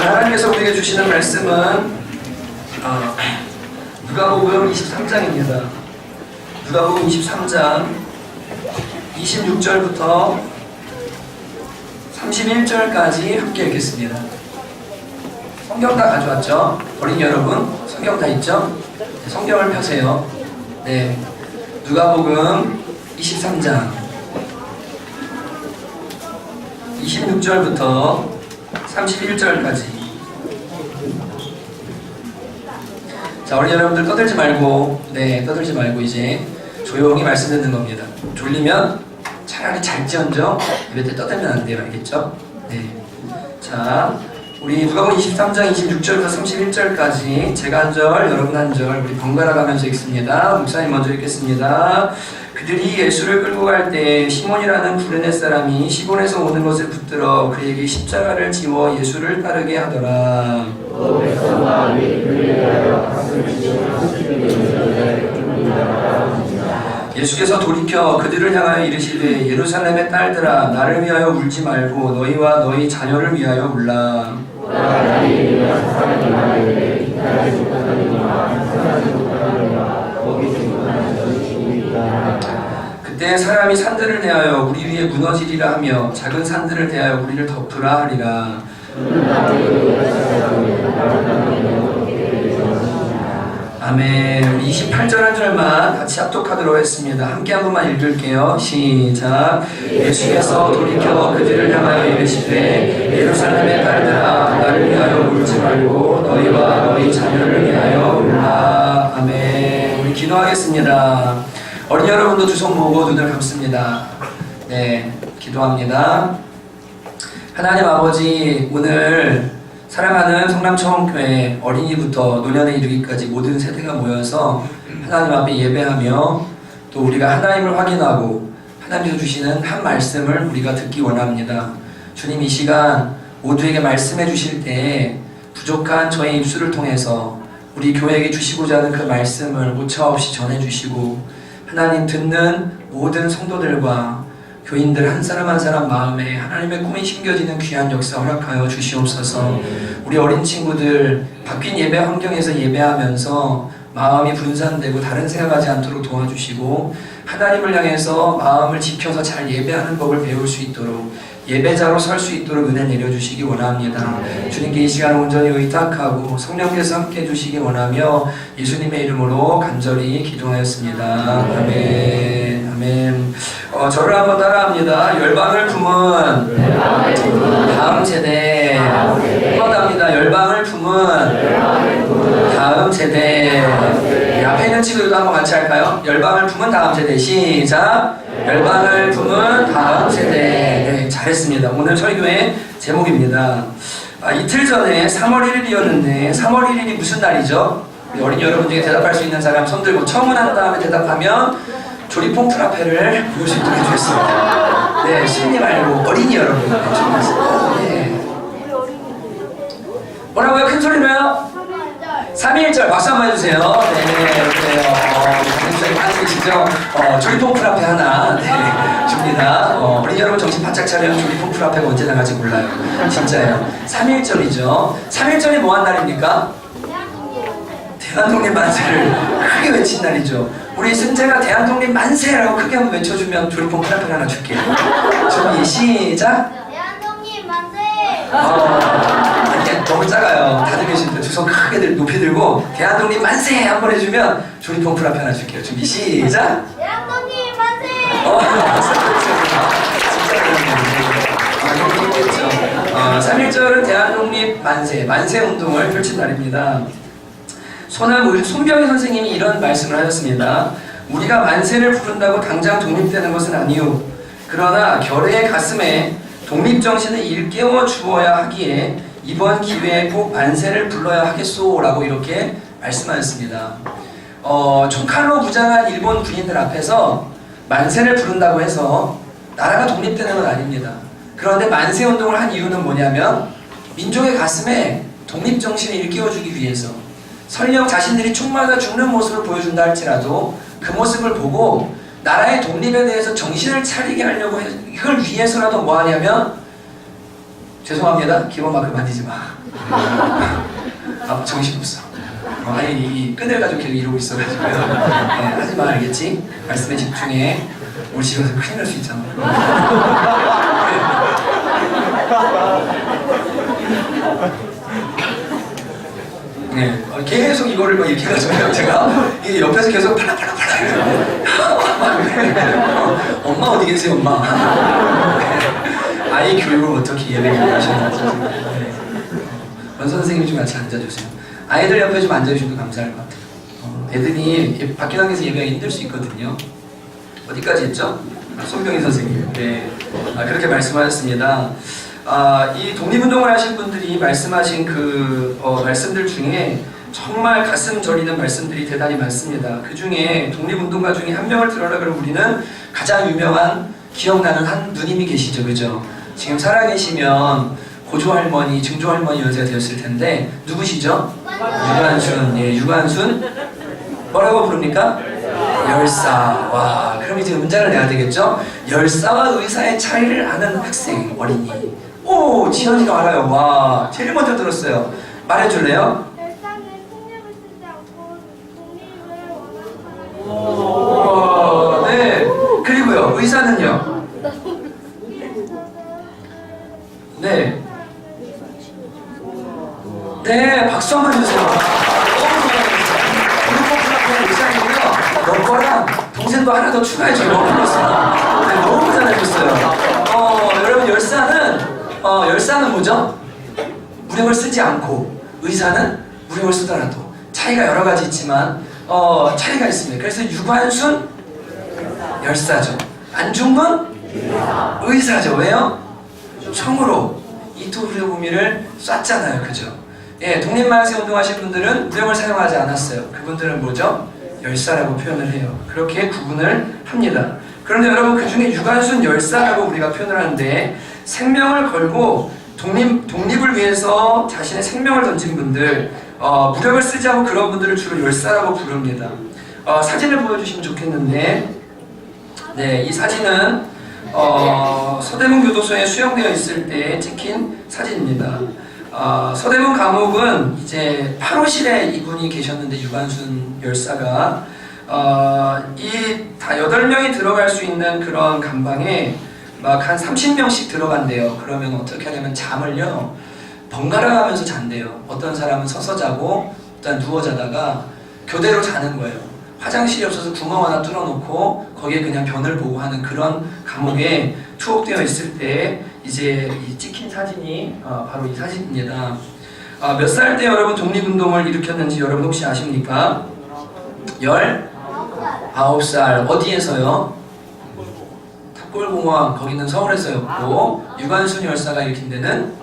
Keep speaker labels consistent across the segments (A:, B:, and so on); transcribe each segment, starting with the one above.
A: 하나님께서 우리에게 주시는 말씀은 누가복음 23장입니다. 누가복음 23장 26절부터 31절까지 함께 읽겠습니다. 성경 다 가져왔죠? 어린이 여러분, 성경 다 있죠? 네, 성경을 펴세요. 네, 누가복음 23장 26절부터 31절까지. 자, 어린이 여러분들 떠들지 말고, 떠들지 말고 이제 조용히 말씀 듣는 겁니다. 졸리면 차라리 잘지언정 입에 때 떠들면 안 돼요. 알겠죠? 네. 자, 우리 누가복음 23장 26절부터 31절까지 제가 한 절, 여러분 한 절, 우리 번갈아 가면서 읽습니다. 목사님 먼저 읽겠습니다. 그들이 예수를 끌고 갈 때 시몬이라는 구레네 사람이 시몬에서 오는 것을 붙들어 그에게 십자가를 지워 예수를 따르게 하더라. 예수께서 돌이켜 그들을 향하여 이르시되 예루살렘의 딸들아 나를 위하여 울지 말고 너희와 너희 자녀를 위하여 울라. 그때 사람이 산들을 대하여 우리 위에 무너지리라 하며 작은 산들을 대하여 우리를 덮으라 하리라. 아멘. 우리 28절 한 절만 같이 합독하도록 하겠습니다. 함께 한 번만 읽을게요. 시작. 예수께서 돌이켜 그들을 향하여 이르시되 예루살렘의 딸들아 나를 위하여 울지 말고 너희와 너희 자녀를 위하여 울라. 아멘. 우리 기도하겠습니다. 어린이 여러분도 두 손 모으고 눈을 감습니다. 네, 기도합니다. 하나님 아버지, 오늘 사랑하는 성남초원교회 어린이부터 노년에 이르기까지 모든 세대가 모여서 하나님 앞에 예배하며 또 우리가 하나님을 확인하고 하나님께서 주시는 한 말씀을 우리가 듣기 원합니다. 주님, 이 시간 모두에게 말씀해 주실 때에 부족한 저의 입술을 통해서 우리 교회에게 주시고자 하는 그 말씀을 오차없이 전해주시고 하나님 듣는 모든 성도들과 교인들 한 사람 한 사람 마음에 하나님의 꿈이 심겨지는 귀한 역사 허락하여 주시옵소서. 우리 어린 친구들 바뀐 예배 환경에서 예배하면서 마음이 분산되고 다른 생각하지 않도록 도와주시고 하나님을 향해서 마음을 지켜서 잘 예배하는 법을 배울 수 있도록 예배자로 설 수 있도록 은혜 내려주시기 원합니다. 주님께 이 시간 온전히 의탁하고 성령께서 함께 해주시기 원하며 예수님의 이름으로 간절히 기도하였습니다. 아멘. 아멘. 저를 한번 따라합니다. 열방을 품은 다음 세대. 한번 합니다. 열방을 품은 다음 세대. 앞에 있는 친구들도 한번 같이 할까요? 열방을 품은 다음 세대. 시작. 열방을 품은 다음 세대. 네, 잘했습니다. 오늘 저희 교회 제목입니다. 이틀 전에 3월 1일이었는데 3월 1일이 무슨 날이죠? 우리 어린이 여러분 중에 대답할 수 있는 사람 손 들고 청문한 다음에 대답하면 조리퐁 프라페를 부을 수 있도록 해주겠습니다. 네, 신님 말고 어린이 여러분. 네. 뭐라고요? 큰 소리로요? 3.1절 박수 한번 해주세요. 네, 그래요. 굉장히 많으시죠? 조리퐁 프라페 하나 줍니다. 어린이 여러분 정신 바짝 차려면 조리퐁 프라페가 언제 나갈지 몰라요. 진짜예요. 3.1절이죠. 3.1절이 뭐한 날입니까? 대한독립 만세를 크게 외친 날이죠. 우리 승재가 대한독립 만세라고 크게 한번 외쳐주면 조리퐁 프라페 하나 줄게요. 준비 시작.
B: 대한독립 만세!
A: 아니, 너무 작아요. 다들 계신데 두 손 크게 높이 들고 대한독립 만세 한번 해주면 조리퐁 프라페 하나 줄게요. 준비 시작.
B: 대한독립 만세!
A: 진짜 3.1절은 대한독립 만세 운동을 펼친 날입니다. 손병희 선생님이 이런 말씀을 하셨습니다. 우리가 만세를 부른다고 당장 독립되는 것은 아니오. 그러나 결의의 가슴에 독립정신을 일깨워 주어야 하기에 이번 기회에 꼭 만세를 불러야 하겠소 라고 이렇게 말씀하셨습니다. 총칼로 무장한 일본 군인들 앞에서 만세를 부른다고 해서 나라가 독립되는 건 아닙니다. 그런데 만세 운동을 한 이유는 뭐냐면 민족의 가슴에 독립정신을 일깨워주기 위해서 설령 자신들이 총 맞아 죽는 모습을 보여준다 할지라도 그 모습을 보고 나라의 독립에 대해서 정신을 차리게 하려고 이걸 위해서라도 뭐 하냐면 죄송합니다. 기본 마크 만지지 마. 아, 정신없어. 아니, 이 끈을 가지고 계속 이러고 있어가지고요. 네, 하지 마, 알겠지? 말씀에 집중해. 우리 집에 가서 큰일 날 수 있잖아. 네, 계속 이거를 막 이렇게 해가지고 제가 이 옆에서 계속 팔락팔락팔락 엄마 어디 계세요, 엄마? 아이 교육을 어떻게 예배를 하셨는지. 네. 원 선생님 좀 같이 앉아주세요. 아이들 옆에 좀 앉아주셔도 감사할 것 같아요. 애들이 밖에 나가서 예배가 힘들 수 있거든요. 어디까지 했죠? 손병희 선생님. 네, 그렇게 말씀하셨습니다. 이 독립운동을 하신 분들이 말씀하신 그 말씀들 중에 정말 가슴 저리는 말씀들이 대단히 많습니다. 그 중에 독립운동가 중에 한 명을 들어라 그러면 우리는 가장 유명한 기억나는 한 누님이 계시죠, 그죠? 지금 살아계시면 고조할머니, 증조할머니 연세가 되었을 텐데 누구시죠? 유관순. 예, 유관순 뭐라고 부릅니까? 열사. 와, 그럼 이제 문자를 내야 되겠죠? 열사와 의사의 차이를 아는 학생, 어린이. 오, 지현이가 알아요. 와, 제일 먼저 들었어요. 말해줄래요?
B: 열사는 폭력을 쓰지 않고 독립을 원하는
A: 오, 네. 그리고요, 의사는요? 네. 네, 박수 한번 주세요. 너 거랑 동생도 하나 더 추가해줘요. 너무 불렀어. 네, 너무 잘해줬어요. 여러분, 열사는 뭐죠? 무력을 쓰지 않고, 의사는 무력을 쓰더라도 차이가 여러 가지 있지만 차이가 있습니다. 그래서 유관순 열사죠. 안중근 의사죠. 왜요? 총으로 이토부리오구미를 쐈잖아요. 그죠? 예, 독립만세 운동하신 분들은 무력을 사용하지 않았어요. 그분들은 뭐죠? 열사라고 표현을 해요. 그렇게 구분을 합니다. 그런데 여러분, 그 중에 유관순 열사라고 우리가 표현을 하는데 생명을 걸고 독립을 위해서 자신의 생명을 던진 분들, 무력을 쓰지 않고 그런 분들을 주로 열사라고 부릅니다. 사진을 보여주시면 좋겠는데, 네, 이 사진은 서대문 교도소에 수용되어 있을 때 찍힌 사진입니다. 서대문 감옥은 이제 8호실에 이분이 계셨는데, 유관순 열사가 이 다 8명이 들어갈 수 있는 그런 감방에 막 한 30명씩 들어간대요. 그러면 어떻게 하냐면 잠을요 번갈아 가면서 잔대요. 어떤 사람은 서서 자고 어떤 누워 자다가 교대로 자는 거예요. 화장실이 없어서 구멍 하나 뚫어놓고 거기에 그냥 변을 보고 하는 그런 감옥에 투옥되어 있을 때 이제 이 찍힌 사진이 바로 이 사진입니다. 몇 살 때 여러분 독립운동을 일으켰는지 여러분 혹시 아십니까? 19살. 어디에서요? 탑골공원, 거기는 서울에서였고, 유관순 열사가 일으킨 데는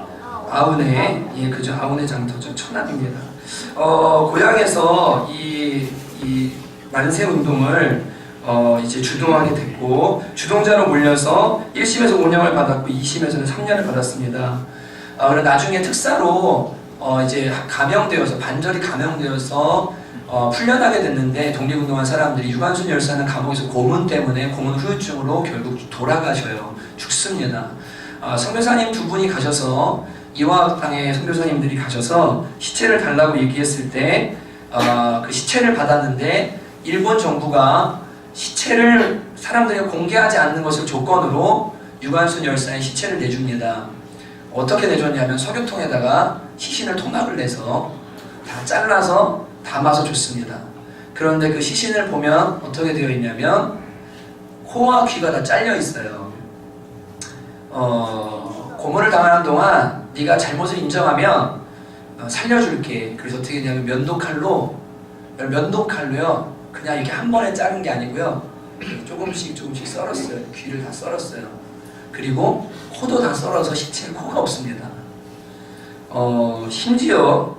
A: 아운의, 예, 그죠, 아운의 장터죠. 천안입니다. 고향에서 이 만세 운동을 이제 주도하게 됐고, 주동자로 몰려서 1심에서 5년을 받았고 2심에서는 3년을 받았습니다. 그리고 나중에 특사로 이제 감형되어서, 반절이 감형되어서 풀려나게 됐는데, 독립운동한 사람들이, 유관순 열사는 감옥에서 고문 때문에 고문 후유증으로 결국 돌아가셔요. 죽습니다. 선교사님 두 분이 가셔서, 이화학당의 선교사님들이 가셔서 시체를 달라고 얘기했을 때 그 시체를 받았는데, 일본 정부가 시체를 사람들에게 공개하지 않는 것을 조건으로 유관순 열사의 시체를 내줍니다. 어떻게 내줬냐면 석유통에다가 시신을 토막을 내서 다 잘라서 담아서 줬습니다. 그런데 그 시신을 보면 어떻게 되어 있냐면 코와 귀가 다 잘려 있어요. 고문을 당하는 동안 네가 잘못을 인정하면 살려줄게. 그래서 어떻게 했냐면 면도칼로요 그냥 이렇게 한 번에 자른 게 아니고요, 조금씩 썰었어요. 귀를 다 썰었어요. 그리고 코도 다 썰어서 시체는 코가 없습니다. 심지어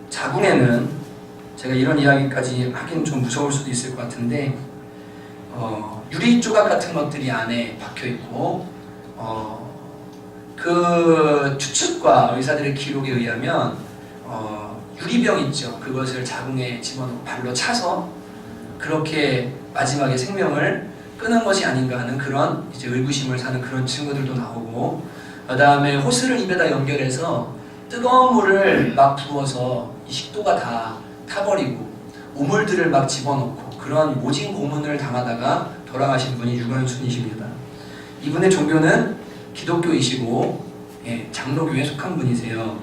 A: 자궁에는, 제가 이런 이야기까지 하긴 좀 무서울 수도 있을 것 같은데, 유리 조각 같은 것들이 안에 박혀 있고, 그 추측과 의사들의 기록에 의하면 유리병 있죠. 그것을 자궁에 집어넣고 발로 차서 그렇게 마지막에 생명을 끊은 것이 아닌가 하는 그런 이제 의구심을 사는 그런 증거들도 나오고, 그 다음에 호스를 입에다 연결해서 뜨거운 물을 막 부어서 이 식도가 다 타버리고 우물들을 막 집어넣고 그런 모진 고문을 당하다가 돌아가신 분이 유관순이십니다. 이분의 종교는 기독교이시고 장로교에 속한 분이세요.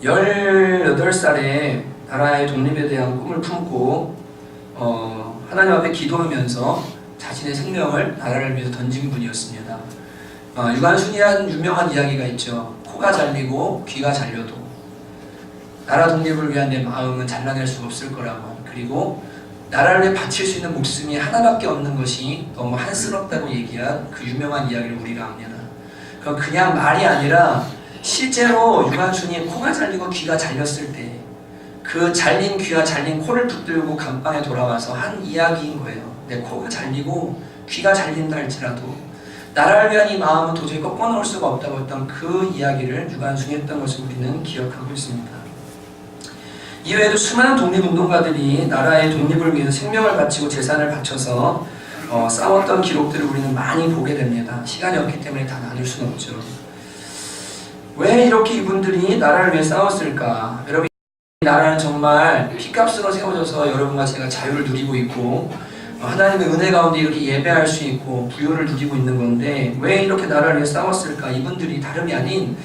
A: 18살에 나라의 독립에 대한 꿈을 품고 하나님 앞에 기도하면서 자신의 생명을 나라를 위해서 던진 분이었습니다. 유관순이라는 유명한 이야기가 있죠. 코가 잘리고 귀가 잘려도 나라 독립을 위한 내 마음은 잘라낼 수가 없을 거라고. 그리고 나라를 위해 바칠 수 있는 목숨이 하나밖에 없는 것이 너무 한스럽다고 얘기한 그 유명한 이야기를 우리가 압니다. 그건 그냥 말이 아니라 실제로 유관순이 코가 잘리고 귀가 잘렸을 때 그 잘린 귀와 잘린 코를 붙들고 감방에 돌아와서 한 이야기인 거예요. 내 코가 잘리고 귀가 잘린다 할지라도 나라를 위한 이 마음은 도저히 꺾어놓을 수가 없다고 했던 그 이야기를 유관순이 했던 것을 우리는 기억하고 있습니다. 이외에도 수많은 독립운동가들이 나라의 독립을 위해서 생명을 바치고 재산을 바쳐서 싸웠던 기록들을 우리는 많이 보게 됩니다. 시간이 없기 때문에 다 나눌 수는 없죠. 왜 이렇게 이분들이 나라를 위해 싸웠을까? 여러분, 이 나라는 정말 피값으로 세워져서 여러분과 제가 자유를 누리고 있고 하나님의 은혜 가운데 이렇게 예배할 수 있고 부요를 누리고 있는 건데 왜 이렇게 나라를 위해 싸웠을까? 이분들이 다름이 아닌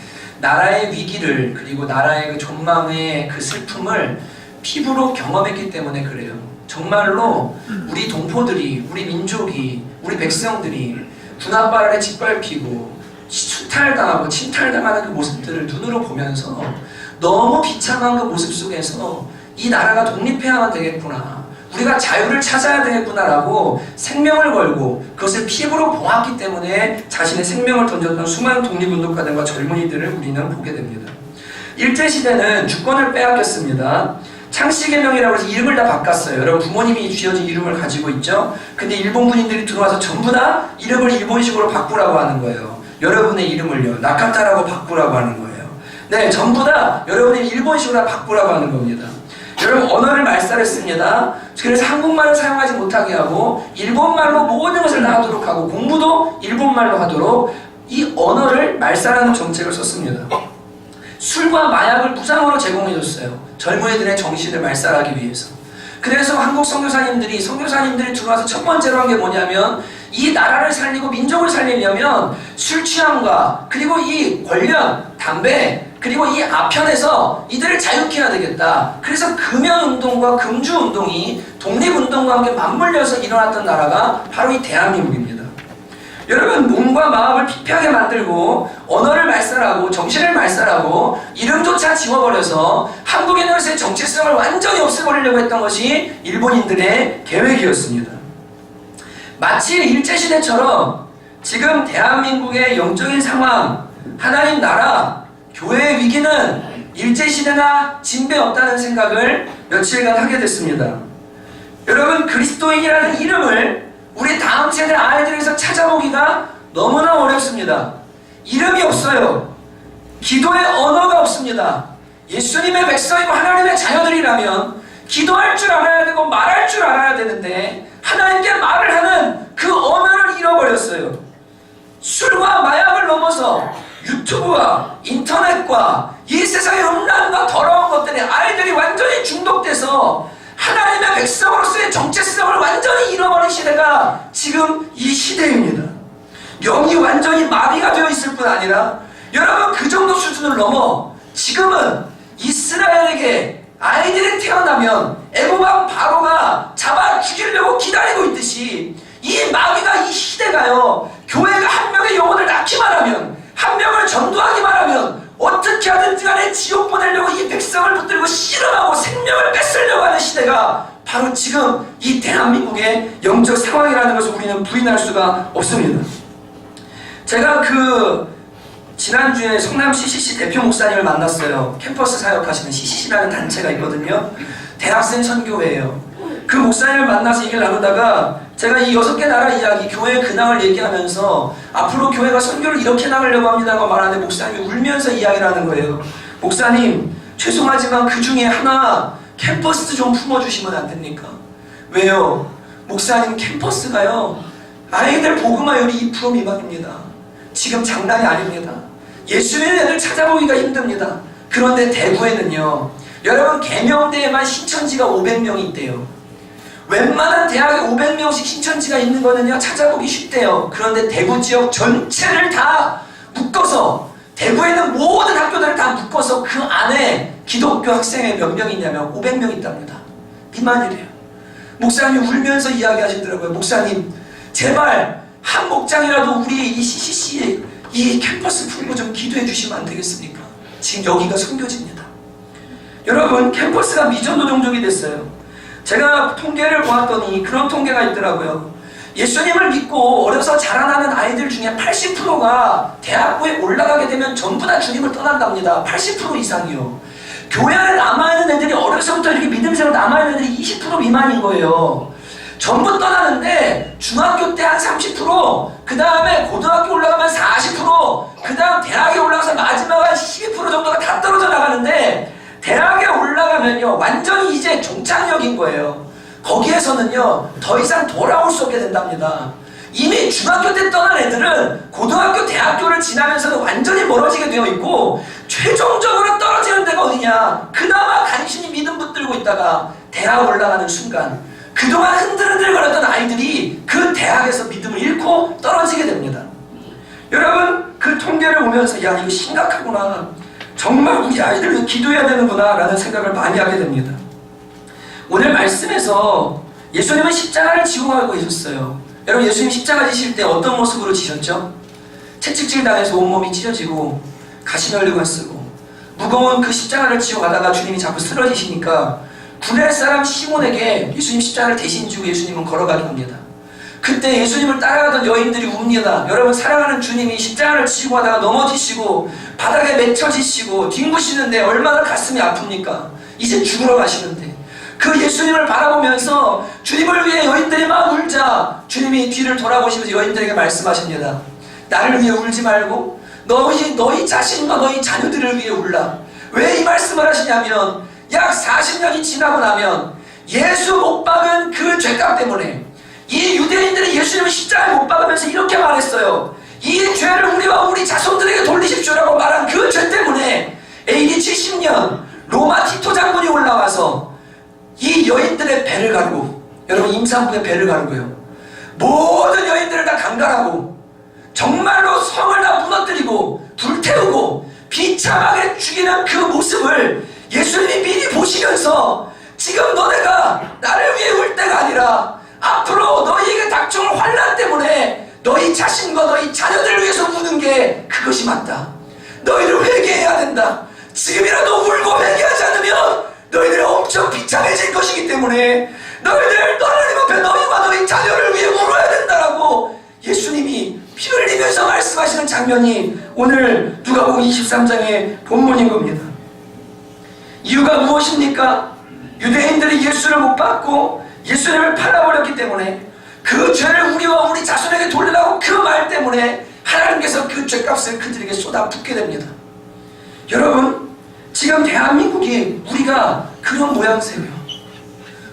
A: 나라의 위기를 그리고 나라의 그 존망의 그 슬픔을 피부로 경험했기 때문에 그래요. 정말로 우리 동포들이, 우리 민족이, 우리 백성들이 군합발 아래 짓밟히고 수탈당하고 침탈당하는 그 모습들을 눈으로 보면서 너무 비참한 그 모습 속에서 이 나라가 독립해야만 되겠구나, 우리가 자유를 찾아야 되겠구나라고 생명을 걸고 그것을 피부로 보았기 때문에 자신의 생명을 던졌던 수많은 독립운동가들과 젊은이들을 우리는 보게 됩니다. 일제시대는 주권을 빼앗겼습니다. 창씨개명이라고 해서 이름을 다 바꿨어요. 여러분, 부모님이 지어진 이름을 가지고 있죠. 근데 일본 군인들이 들어와서 전부 다 이름을 일본식으로 바꾸라고 하는 거예요. 여러분의 이름을요, 나카타라고 바꾸라고 하는 거예요. 네, 전부 다 여러분의 일본식으로 바꾸라고 하는 겁니다. 여러분, 언어를 말살했습니다. 그래서 한국말을 사용하지 못하게 하고 일본말로 모든 것을 다 하도록 하고 공부도 일본말로 하도록 이 언어를 말살하는 정책을 썼습니다. 술과 마약을 무상으로 제공해줬어요. 젊은이들의 정신을 말살하기 위해서. 그래서 한국 선교사님들이 들어와서 첫 번째로 한 게 뭐냐면 이 나라를 살리고 민족을 살리려면 술 취함과 그리고 이 권력, 담배, 그리고 이 아편에서 이들을 자유케 해야 되겠다. 그래서 금연운동과 금주운동이 독립운동과 함께 맞물려서 일어났던 나라가 바로 이 대한민국입니다. 여러분, 몸과 마음을 피폐하게 만들고 언어를 말살하고 정신을 말살하고 이름조차 지워버려서 한국인으로서의 정체성을 완전히 없애버리려고 했던 것이 일본인들의 계획이었습니다. 마치 일제시대처럼 지금 대한민국의 영적인 상황, 하나님 나라, 교회의 위기는 일제시대나 진배 없다는 생각을 며칠간 하게 됐습니다. 여러분, 그리스도인이라는 이름을 우리 다음 세대 아이들에서 찾아보기가 너무나 어렵습니다. 이름이 없어요. 기도의 언어가 없습니다. 예수님의 백성이고 하나님의 자녀들이라면 기도할 줄 알아야 되고 말할 줄 알아야 되는데 하나님께 말을 하는 그 언어를 잃어버렸어요. 술과 마약을 넘어서 유튜브와 인터넷과 이 세상의 음란과 더러운 것들에 아이들이 완전히 중독돼서 하나님의 백성으로서의 정체성을 완전히 잃어버린 시대가 지금 이 시대입니다. 영이 완전히 마비가 되어 있을 뿐 아니라 여러분, 그 정도 수준을 넘어 지금은 이스라엘에게 아이들이 태어나면 애고방 바로가 잡아 죽이려고 기다리고 있듯이 이 마귀가, 이 시대가요, 교회가 한 명의 영혼을 낳기만 하면, 한 명을 전도하기만 하면 어떻게 하든지 간에 지옥 보내려고 이 백성을 붙들고 씨름하고 생명을 뺏으려고 하는 시대가 바로 지금 이 대한민국의 영적 상황이라는 것을 우리는 부인할 수가 없습니다. 제가 지난주에 성남 CCC 대표 목사님을 만났어요. 캠퍼스 사역하시는 CCC라는 단체가 있거든요. 대학생 선교회예요. 그 목사님을 만나서 얘기를 나누다가 제가 이 6개 나라 이야기, 교회의 근황을 얘기하면서 앞으로 교회가 선교를 이렇게 나가려고 합니다고 말하는데 목사님이 울면서 이야기를 하는 거예요. 목사님, 죄송하지만 그 중에 하나 캠퍼스 좀 품어주시면 안 됩니까? 왜요? 목사님, 캠퍼스가요, 아이들 복음화 율이 2% 미만입니다. 지금 장난이 아닙니다. 예수 믿는 애들 찾아보기가 힘듭니다. 그런데 대구에는요, 여러분 계명대에만 신천지가 500명이 있대요. 웬만한 대학에 500명씩 신천지가 있는 거는요 찾아보기 쉽대요. 그런데 대구 지역 전체를 다 묶어서, 대구에 있는 모든 학교들을 다 묶어서 그 안에 기독교 학생이 몇 명 있냐면 500명 있답니다. 미만이래요. 목사님 울면서 이야기하시더라고요. 목사님 제발 한 목장이라도 우리 이 CCC 이 캠퍼스 풀고 좀 기도해 주시면 안 되겠습니까? 지금 여기가 선교지입니다. 여러분 캠퍼스가 미전노동족이 됐어요. 제가 통계를 보았더니 그런 통계가 있더라고요. 예수님을 믿고 어려서 자라나는 아이들 중에 80%가 대학부에 올라가게 되면 전부 다 주님을 떠난답니다. 80% 이상이요. 교회 안에 남아있는 애들이 어려서부터 이렇게 믿음생활 남아있는 애들이 20% 미만인 거예요. 전부 떠나는데 중학교 때 한 30%, 그 다음에 고등학교 올라가면 40%, 그 다음 대학에 올라가서 마지막 한 12% 정도가 다 떨어져 나가는데, 대학에 올라가면요 완전히 이제 종착역인 거예요. 거기에서는요 더 이상 돌아올 수 없게 된답니다. 이미 중학교 때 떠난 애들은 고등학교, 대학교를 지나면서는 완전히 멀어지게 되어 있고, 최종적으로 떨어지는 데가 어디냐, 그나마 간신히 믿음 붙들고 있다가 대학 올라가는 순간 그동안 흔들흔들거렸던 아이들이 그 대학에서 믿음을 잃고 떨어지게 됩니다. 여러분 그 통계를 보면서 야 이거 심각하구나, 정말 우리 아이들을 기도해야 되는구나 라는 생각을 많이 하게 됩니다. 오늘 말씀에서 예수님은 십자가를 지고 가고 계셨어요. 여러분 예수님 십자가 지실 때 어떤 모습으로 지셨죠? 채찍질 당해서 온몸이 찢어지고 가시면류관 쓰고 무거운 그 십자가를 지고 가다가 주님이 자꾸 쓰러지시니까 구레 사람 시몬에게 예수님 십자가를 대신 지고 예수님은 걸어가게 합니다. 그때 예수님을 따라가던 여인들이 웁니다. 여러분 사랑하는 주님이 십자가를 지고 가다가 넘어지시고 바닥에 맺혀지시고 뒹구시는데 얼마나 가슴이 아픕니까? 이제 죽으러 가시는데 그 예수님을 바라보면서 주님을 위해 여인들이 막 울자 주님이 뒤를 돌아보시면서 여인들에게 말씀하십니다. 나를 위해 울지 말고 너희 자신과 너희 자녀들을 위해 울라. 왜 이 말씀을 하시냐면 약 40년이 지나고 나면 예수 못 박은 그 죄값 때문에 이 유대인들이 예수님을 십자가에 못 박으면서 이렇게 말했어요. 이 죄를 우리와 우리 자손들에게 돌리십시오라고 말한 그 죄 때문에 AD 70년 로마 티토 장군이 올라와서 이 여인들의 배를 가르고, 여러분 임산부의 배를 가르고요, 모든 여인들을 다 강간하고 정말로 성을 다 무너뜨리고 불태우고 비참하게 죽이는 그 모습을 예수님이 미리 보시면서 지금 너네가 나를 위해 울 때가 아니라 앞으로 너희에게 닥쳐올 환난 때문에 너희 자신과 너희 자녀들을 위해서 우는 게 그것이 맞다. 너희들 회개해야 된다. 지금이라도 울고 회개하지 않으면 너희들이 엄청 비참해질 것이기 때문에 너희들 하나님 앞에 너희와 너희 자녀를 위해 울어야 된다라고 예수님이 피 흘리면서 말씀하시는 장면이 오늘 누가복음 23장의 본문인 겁니다. 이유가 무엇입니까? 유대인들이 예수를 못 받고 예수님을 팔아버렸기 때문에, 그 죄를 우리와 우리 자손에게 돌리라고 그 말 때문에 하나님께서 그 죄값을 그들에게 쏟아붓게 됩니다. 여러분 지금 대한민국이 우리가 그런 모양새예요.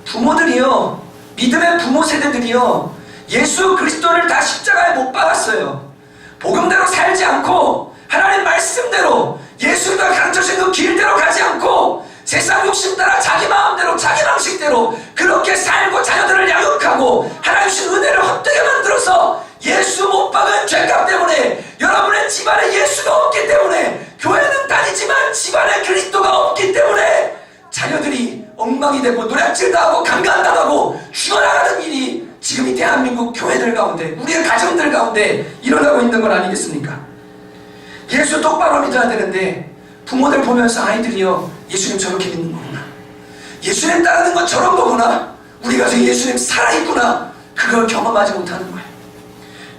A: 부모들이요, 믿음의 부모 세대들이요, 예수 그리스도를 다 십자가에 못 박았어요. 복음대로 살지 않고 하나님 말씀대로 예수가 가르쳐주신 그 길대로 가지 않고 세상 욕심 따라 자기 마음대로 자기 방식대로 그렇게 살고 자녀들을 양육하고 하나님 주신 은혜를 헛되게 만들어서 예수 못 박은 죄값 때문에 여러분의 집안에 예수가 없기 때문에, 교회는 다니지만 집안에 그리스도가 없기 때문에 자녀들이 엉망이 되고 노략질당하고 강간당하고 죽어나가는 일이 지금 이 대한민국 교회들 가운데, 우리의 가정들 가운데 일어나고 있는 건 아니겠습니까? 예수 똑바로 믿어야 되는데 부모들 보면서 아이들이요, 예수님 저렇게 믿는 거구나, 예수님 따르는 건 저런 거구나, 우리 가정에 예수님 살아있구나, 그걸 경험하지 못하는 거예요.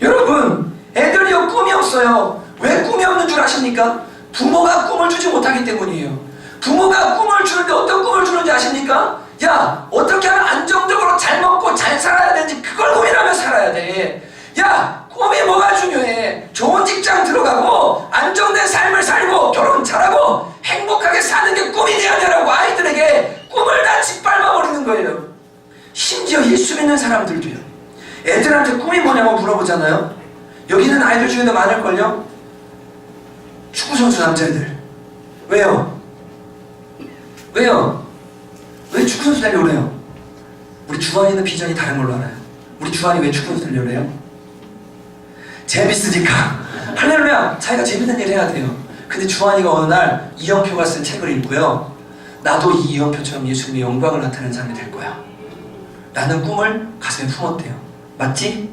A: 여러분 애들이요 꿈이 없어요. 왜 꿈이 없는 줄 아십니까? 부모가 꿈을 주지 못하기 때문이에요. 부모가 꿈을 주는데 어떤 꿈을 주는지 아십니까? 야 어떻게 하면 안정적으로 잘 먹고 잘 살아야 되는지 그걸 고민하며 살아야 돼. 야 꿈이 뭐가 중요해? 좋은 직장 들어가고 안정된 삶을 살고 결혼 잘하고 행복하게 사는 게 꿈이 돼야 되라고 아이들에게 꿈을 다 짓밟아버리는 거예요. 심지어 예수 믿는 사람들도요, 애들한테 꿈이 뭐냐고 물어보잖아요. 여기 있는 아이들 중에도 많을걸요? 축구선수 남자애들. 왜요? 왜요? 왜 축구선수 되려고 그래요? 우리 주환이는 비전이 다른 걸로 알아요. 우리 주환이 왜 축구선수 되려고 그래요? 재밌으니까. 할렐루야! 자기가 재밌는 일 해야 돼요. 근데 주환이가 어느 날 이영표가 쓴 책을 읽고요. 나도 이 이영표처럼 예수님의 영광을 나타내는 사람이 될 거야. 라는 꿈을 가슴에 품었대요. 맞지?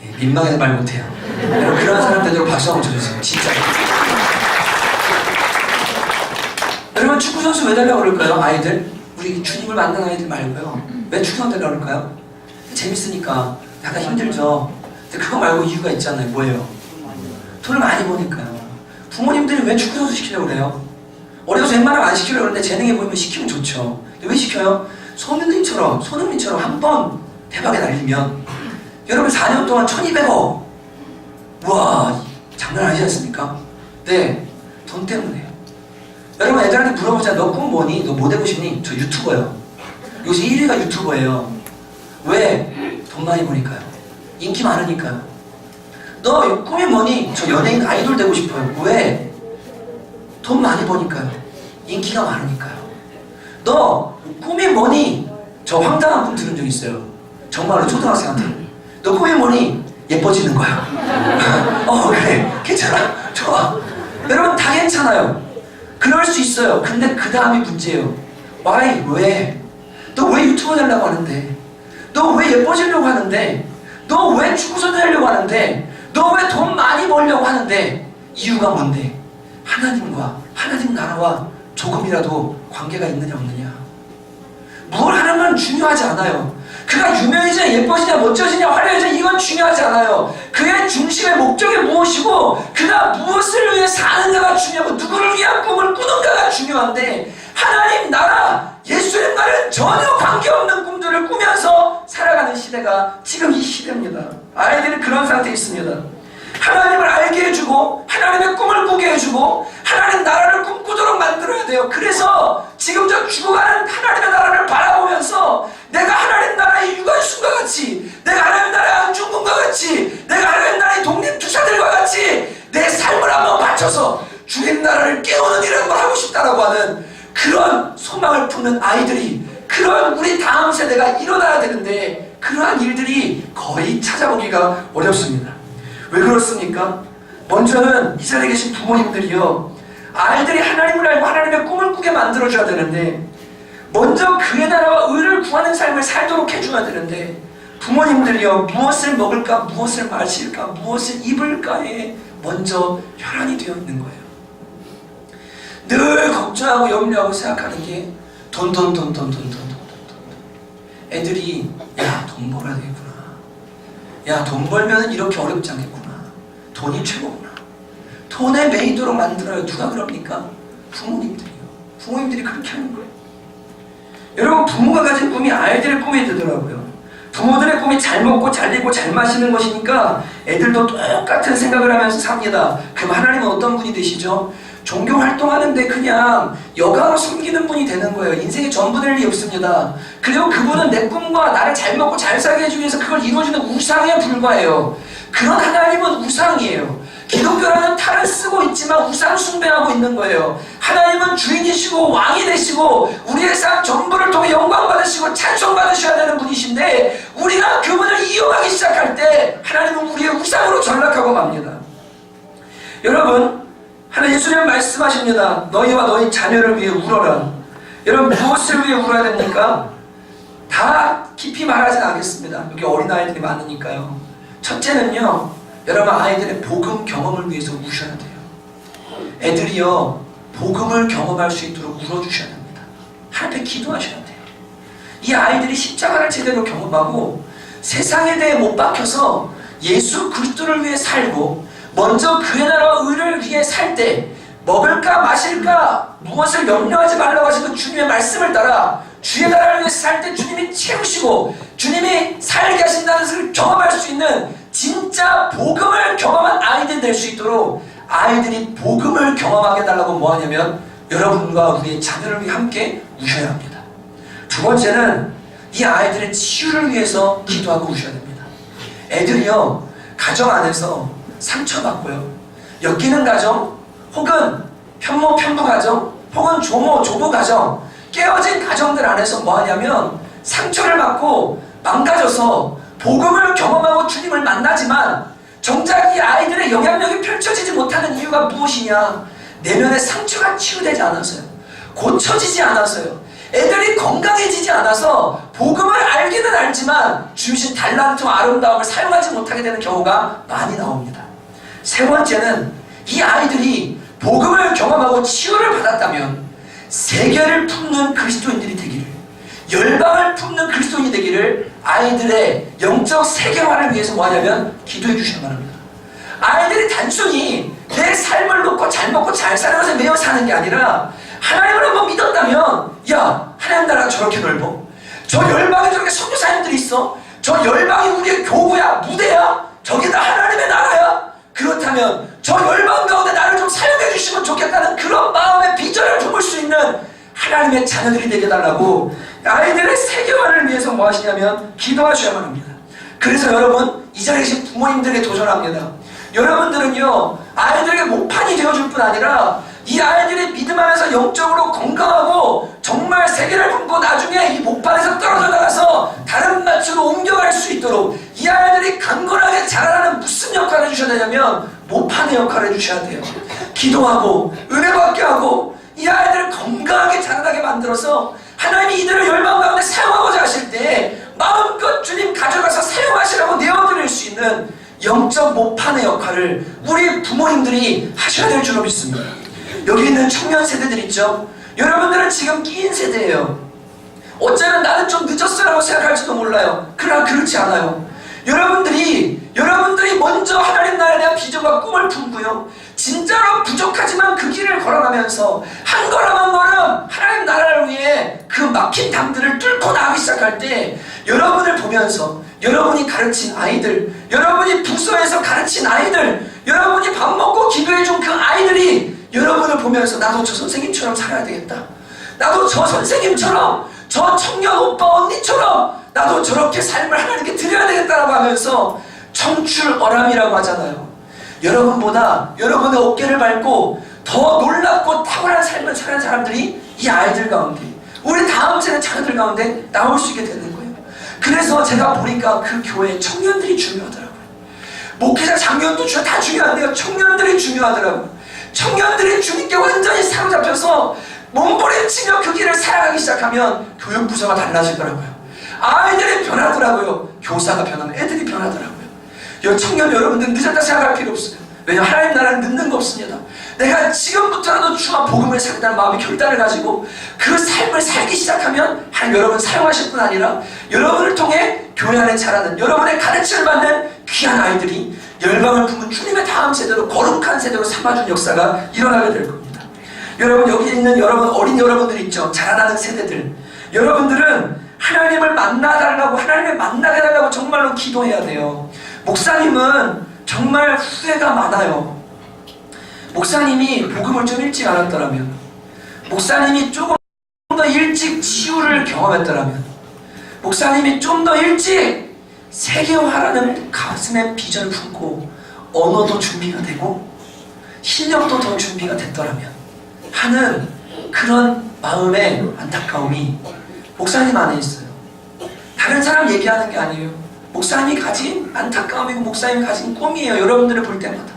A: 예, 민망해서 말 못해요. 여러분 그런 사람 되도록 박수 한번 쳐주세요. 진짜. 여러분 축구선수 왜 되려고 그럴까요? 아이들? 우리 주님을 만난 아이들 말고요. 왜 축구선수 되려고 그럴까요? 재밌으니까. 약간 힘들죠. 근데 그거 말고 이유가 있잖아요. 뭐예요? 돈을 많이 버니까요. 부모님들이 왜 축구선수 시키려고 그래요? 어려서 웬만하면 안 시키려고 그러는데 재능에 보이면 시키면 좋죠. 근데 왜 시켜요? 손흥민처럼 한 번 대박에 날리면 여러분 4년 동안 1200억. 우와, 장난 아니지 않습니까? 네, 돈 때문에요. 여러분 애들한테 물어보자. 너 꿈 뭐니? 너 뭐 되고 싶니? 저 유튜버요. 요새 1위가 유튜버예요. 왜? 돈 많이 버니까요. 인기 많으니까요. 너 꿈이 뭐니? 저 연예인 아이돌 되고 싶어요. 왜? 돈 많이 버니까요. 인기가 많으니까요. 너 꿈이 뭐니? 저 황당한 꿈 들은 적 있어요. 정말로 초등학생한테. 너 꿈이 뭐니? 예뻐지는 거야. 그래, 괜찮아, 좋아. 여러분 다 괜찮아요. 그럴 수 있어요. 근데 그 다음이 문제예요. Why? 왜? 너 왜 유튜버 되려고 하는데? 너 왜 예뻐지려고 하는데? 너 왜 축구선수 되려고 하는데? 너 왜 돈 많이 벌려고 하는데? 이유가 뭔데? 하나님 나라와 조금이라도 관계가 있느냐 없느냐. 뭘 하는 건 중요하지 않아요. 그가 유명해지냐 예뻐지냐 멋져지냐 화려해지냐 이건 중요하지 않아요. 그의 중심의 목적이 무엇이고 그가 무엇을 위해 사는가가 중요하고 누구를 위한 꿈을 꾸는가가 중요한데 하나님 나라 예수님 나라는 전혀 관계없는 꿈들을 꾸면서 살아가는 시대가 지금 이 시대입니다. 아이들은 그런 상태에 있습니다. 하나님을 알게 해주고 하나님의 꿈을 꾸게 해주고 하나님 나라를 꿈꾸도록 만들어야 돼요. 그래서 지금 저 죽어가는 하나님의 나라를 바라보면서 내가 하나님 나라의 유관순과 같이 내가 하나님 나라의 안중근과 같이 내가 하나님 나라의 독립투사들과 같이 내 삶을 한번 바쳐서 주님 나라를 깨우는 이런 걸 하고 싶다라고 하는 그런 소망을 품는 아이들이 그런 우리 다음 세대가 일어나야 되는데 그러한 일들이 거의 찾아보기가 어렵습니다. 왜 그렇습니까? 먼저는 이 자리에 계신 부모님들이요 아이들이 하나님을 알고 하나님의 꿈을 꾸게 만들어줘야 되는데 먼저 그의 나라와 의를 구하는 삶을 살도록 해줘야 되는데 부모님들이요 무엇을 먹을까 무엇을 마실까 무엇을 입을까에 먼저 혈안이 되어 있는 거예요. 늘 걱정하고 염려하고 생각하는 게 돈. 애들이 야 돈 벌어야 되겠구나. 야 돈 벌면 이렇게 어렵지 않겠구나. 돈이 최고구나. 돈에 매이도록 만들어요. 누가 그럽니까? 부모님들이요. 부모님들이 그렇게 하는 거예요. 여러분 부모가 가진 꿈이 아이들의 꿈이 되더라고요. 부모들의 꿈이 잘 먹고 잘 입고 잘 마시는 것이니까 애들도 똑같은 생각을 하면서 삽니다. 그럼 하나님은 어떤 분이 되시죠? 종교 활동하는데 그냥 여가로 섬기는 분이 되는 거예요. 인생에 전부 될 일이 없습니다. 그리고 그분은 내 꿈과 나를 잘 먹고 잘 살게 해주기 위해서 그걸 이루어주는 우상에 불과해요. 그런 하나님은 우상이에요. 기독교라는 탈을 쓰고 있지만 우상 숭배하고 있는 거예요. 하나님은 주인이시고 왕이 되시고 우리의 삶 전부를 통해 영광 받으시고 찬송 받으셔야 되는 분이신데 우리가 그분을 이용하기 시작할 때 하나님은 우리의 우상으로 전락하고 맙니다. 여러분 하나님 예수님은 말씀하십니다. 너희와 너희 자녀를 위해 울어라. 여러분 무엇을 위해 울어야 됩니까? 다 깊이 말하진 않겠습니다. 여기 어린아이들이 많으니까요. 첫째는요 여러분 아이들의 복음 경험을 위해서 우셔야 돼요. 애들이요 복음을 경험할 수 있도록 울어주셔야 됩니다. 하나님 앞에 기도하셔야 돼요. 이 아이들이 십자가를 제대로 경험하고 세상에 대해 못 박혀서 예수 그리스도를 위해 살고 먼저 그의 나라와 의를 위해 살 때 먹을까 마실까 무엇을 염려하지 말라고 하시는 주님의 말씀을 따라 주의 나라를 위해서 살 때 주님이 채우시고 주님이 살게 하신다는 것을 경험할 수 있는 진짜 복음을 경험한 아이들 될 수 있도록 아이들이 복음을 경험하게 해달라고 뭐 하냐면 여러분과 우리의 자녀를 위해 함께 우셔야 합니다. 두 번째는 이 아이들의 치유를 위해서 기도하고 우셔야 됩니다. 애들이요 가정 안에서 상처받고요, 엮이는 가정, 혹은 편모 편부 가정, 혹은 조모 조부 가정, 깨어진 가정들 안에서 뭐 하냐면 상처를 받고 망가져서 복음을 경험하고 주님을 만나지만 정작 이 아이들의 영향력이 펼쳐지지 못하는 이유가 무엇이냐? 내면의 상처가 치유되지 않아서요, 고쳐지지 않아서요, 애들이 건강해지지 않아서 복음을 알기는 알지만 주신 달란트와 아름다움을 사용하지 못하게 되는 경우가 많이 나옵니다. 세 번째는 이 아이들이 복음을 경험하고 치유를 받았다면 세계를 품는 그리스도인들이 되기를, 열방을 품는 그리스도인이 되기를 아이들의 영적 세계화를 위해서 뭐 하냐면 기도해 주시기 바랍니다. 아이들이 단순히 내 삶을 놓고 잘 먹고 잘 사는 것에 매여 사는 게 아니라 하나님을 한번 믿었다면, 야, 하나님 나라가 저렇게 넓어? 저 열방에 저렇게 선교사님들이 있어? 저 열방이 우리의 교구야, 무대야? 저게 다 하나님의 나라야? 그렇다면 저 열방 가운데 나를 좀 사용해 주시면 좋겠다는 그런 마음의 비전을 품을 수 있는 하나님의 자녀들이 되게 달라고 아이들의 세계화를 위해서 뭐 하시냐면 기도하셔야만 합니다. 그래서 여러분, 이 자리에 계신 부모님들에게 도전합니다. 여러분들은요, 아이들에게 목판이 되어줄 뿐 아니라 이 아이들이 믿음 안에서 영적으로 건강하고 정말 세계를 품고 나중에 이 목판에서 떨어져 나가서 다른 맛으로 옮겨갈 수 있도록 이 아이들이 강건하게 자라나는 무슨 역할을 해주셔야 되냐면 목판의 역할을 해주셔야 돼요. 기도하고 은혜 받게 하고 이 아이들을 건강하게 자라나게 만들어서 하나님이 이들을 열방 가운데 사용하고자 하실 때 마음껏 주님 가져가서 사용하시라고 내어드릴 수 있는 영적 목판의 역할을 우리 부모님들이 하셔야 될 줄로 믿습니다. 여기 있는 청년 세대들 있죠? 여러분들은 지금 끼인 세대예요. 어쩌면 나는 좀 늦었어라고 생각할지도 몰라요. 그러나 그렇지 않아요. 여러분들이 먼저 하나님 나라에 대한 비전과 꿈을 품고요, 진짜로 부족하지만 그 길을 걸어가면서 한 걸음 한 걸음 하나님 나라를 위해 그 막힌 담들을 뚫고 나가기 시작할 때 여러분을 보면서 여러분이 가르친 아이들, 여러분이 부서에서 가르친 아이들, 여러분이 밥 먹고 기도해준 그 아이들이 여러분을 보면서 나도 저 선생님처럼 살아야 되겠다, 나도 저 선생님처럼, 저 청년 오빠 언니처럼 나도 저렇게 삶을 하나님께 드려야 되겠다라고 하면서 청출어람이라고 하잖아요. 여러분보다 여러분의 어깨를 밟고 더 놀랍고 탁월한 삶을 사는 사람들이 이 아이들 가운데, 우리 다음 세대 자녀들 가운데 나올 수 있게 되는 거예요. 그래서 제가 보니까 그 교회에 청년들이 중요하더라고요. 목회자 장년도 다 중요한데요, 청년들이 중요하더라고요. 청년들이 주님께 완전히 사로잡혀서 몸부림치며 그 길을 살아가기 시작하면 교육부서가 달라지더라고요. 아이들이 변하더라고요. 교사가 변하면 애들이 변하더라고요. 청년 여러분들 늦었다 생각할 필요 없어요. 왜냐하면 하나님 나라는 늦는 거 없습니다. 내가 지금부터라도 주와 복음을 살겠다는 마음의 결단을 가지고 그 삶을 살기 시작하면 하나님 여러분 사용하실 뿐 아니라 여러분을 통해 교회 안에 자라는 여러분의 가르침을 받는 귀한 아이들이 열방을 품은 주님의 다음 세대로 거룩한 세대로 삼아준 역사가 일어나게 될 겁니다. 여러분, 여기 있는 여러분 어린 여러분들 있죠? 자라나는 세대들, 여러분들은 하나님을 만나달라고, 하나님을 만나게 달라고 정말로 기도해야 돼요. 목사님은 정말 후회가 많아요. 목사님이 복음을 좀 일찍 알았더라면, 목사님이 조금 더 일찍 치유를 경험했더라면, 목사님이 좀 더 일찍 세계화라는 가슴의 비전을 품고 언어도 준비가 되고 실력도 더 준비가 됐더라면 하는 그런 마음의 안타까움이 목사님 안에 있어요. 다른 사람 얘기하는 게 아니에요. 목사님이 가진 안타까움이고 목사님이 가진 꿈이에요. 여러분들을 볼 때마다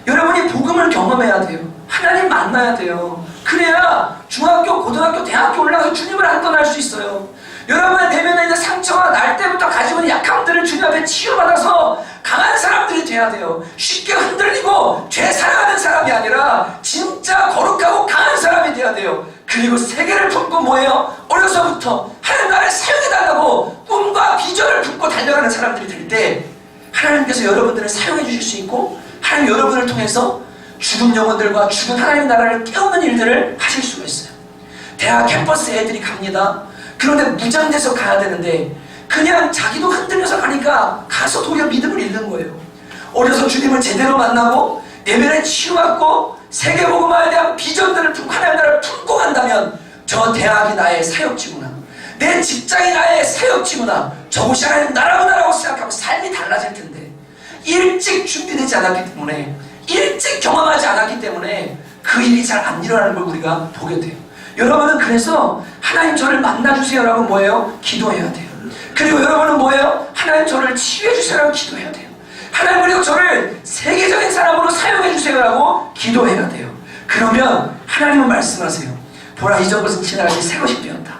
A: 여러분이 복음을 경험해야 돼요. 하나님 만나야 돼요. 그래야 중학교, 고등학교, 대학교 올라가서 주님을 안 떠날 수 있어요. 여러분의 내면에 있는 상처가 날 때부터 가지고 있는 약함들을 주님 앞에 치유받아서 강한 사람들이 돼야 돼요. 쉽게 흔들리고 죄 사랑하는 사람이 아니라 진짜 거룩하고 강한 사람이 돼야 돼요. 그리고 세계를 품고 뭐예요? 어려서부터 하나님 나라를 사용해달라고 꿈과 비전을 품고 달려가는 사람들이 될 때 하나님께서 여러분들을 사용해 주실 수 있고 하나님 여러분을 통해서 죽은 영혼들과 죽은 하나님 나라를 깨우는 일들을 하실 수가 있어요. 대학 캠퍼스 애들이 갑니다. 그런데 무장돼서 가야 되는데 그냥 자기도 흔들려서 가니까 가서 도리어 믿음을 잃는 거예요. 어려서 주님을 제대로 만나고 내면에 치유받고 세계복음화에 대한 비전들을 품고 하나님 나라를 품고 간다면 저 대학이 나의 사역지구나, 내 직장이 나의 사역지구나, 저곳이 하나님 나라구나라고 생각하면 삶이 달라질 텐데 일찍 준비되지 않았기 때문에, 일찍 경험하지 않았기 때문에 그 일이 잘 안 일어나는 걸 우리가 보게 돼요. 여러분은 그래서 하나님 저를 만나주세요라고 뭐예요? 기도해야 돼요. 그리고 여러분은 뭐예요? 하나님 저를 치유해주세요라고 기도해야 돼요. 하나님 그리고 저를 세계적인 사람으로 사용해주세요라고 기도해야 돼요. 그러면 하나님은 말씀하세요. 보라, 이전 것은 지나가니 새 것이 되었다.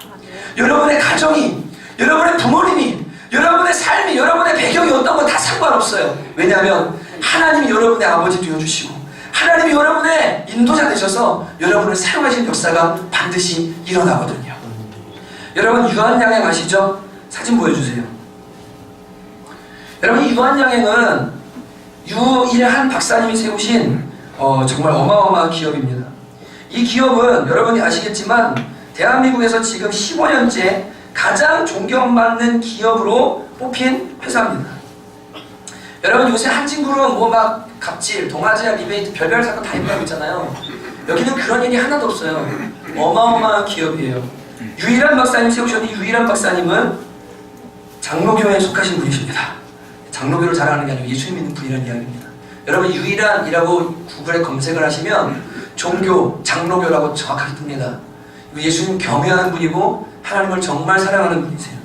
A: 여러분의 가정이, 여러분의 부모님이, 여러분의 삶이, 여러분의 배경이 어떤 건 다 상관없어요. 왜냐하면 하나님이 여러분의 아버지 되어주시고 하나님이 여러분의 인도자 되셔서 여러분을 사용하신 역사가 반드시 일어나거든요. 여러분 유한양행 아시죠? 사진 보여주세요. 여러분 유한양행은 유일한 박사님이 세우신 정말 어마어마한 기업입니다. 이 기업은 여러분이 아시겠지만 대한민국에서 지금 15년째 가장 존경받는 기업으로 뽑힌 회사입니다. 여러분 요새 한진그룹 뭐 막 갑질, 동아제약, 리베이트 별별 사건 다 임하고 있잖아요. 여기는 그런 일이 하나도 없어요. 어마어마한 기업이에요. 유일한 박사님 세우셨는데 유일한 박사님은 장로교회에 속하신 분이십니다. 장로교를 자랑하는 게 아니고 예수 믿는 분이라는 이야기입니다. 여러분 유일한이라고 구글에 검색을 하시면 종교, 장로교라고 정확하게 뜹니다. 예수님 경외하는 분이고 하나님을 정말 사랑하는 분이세요.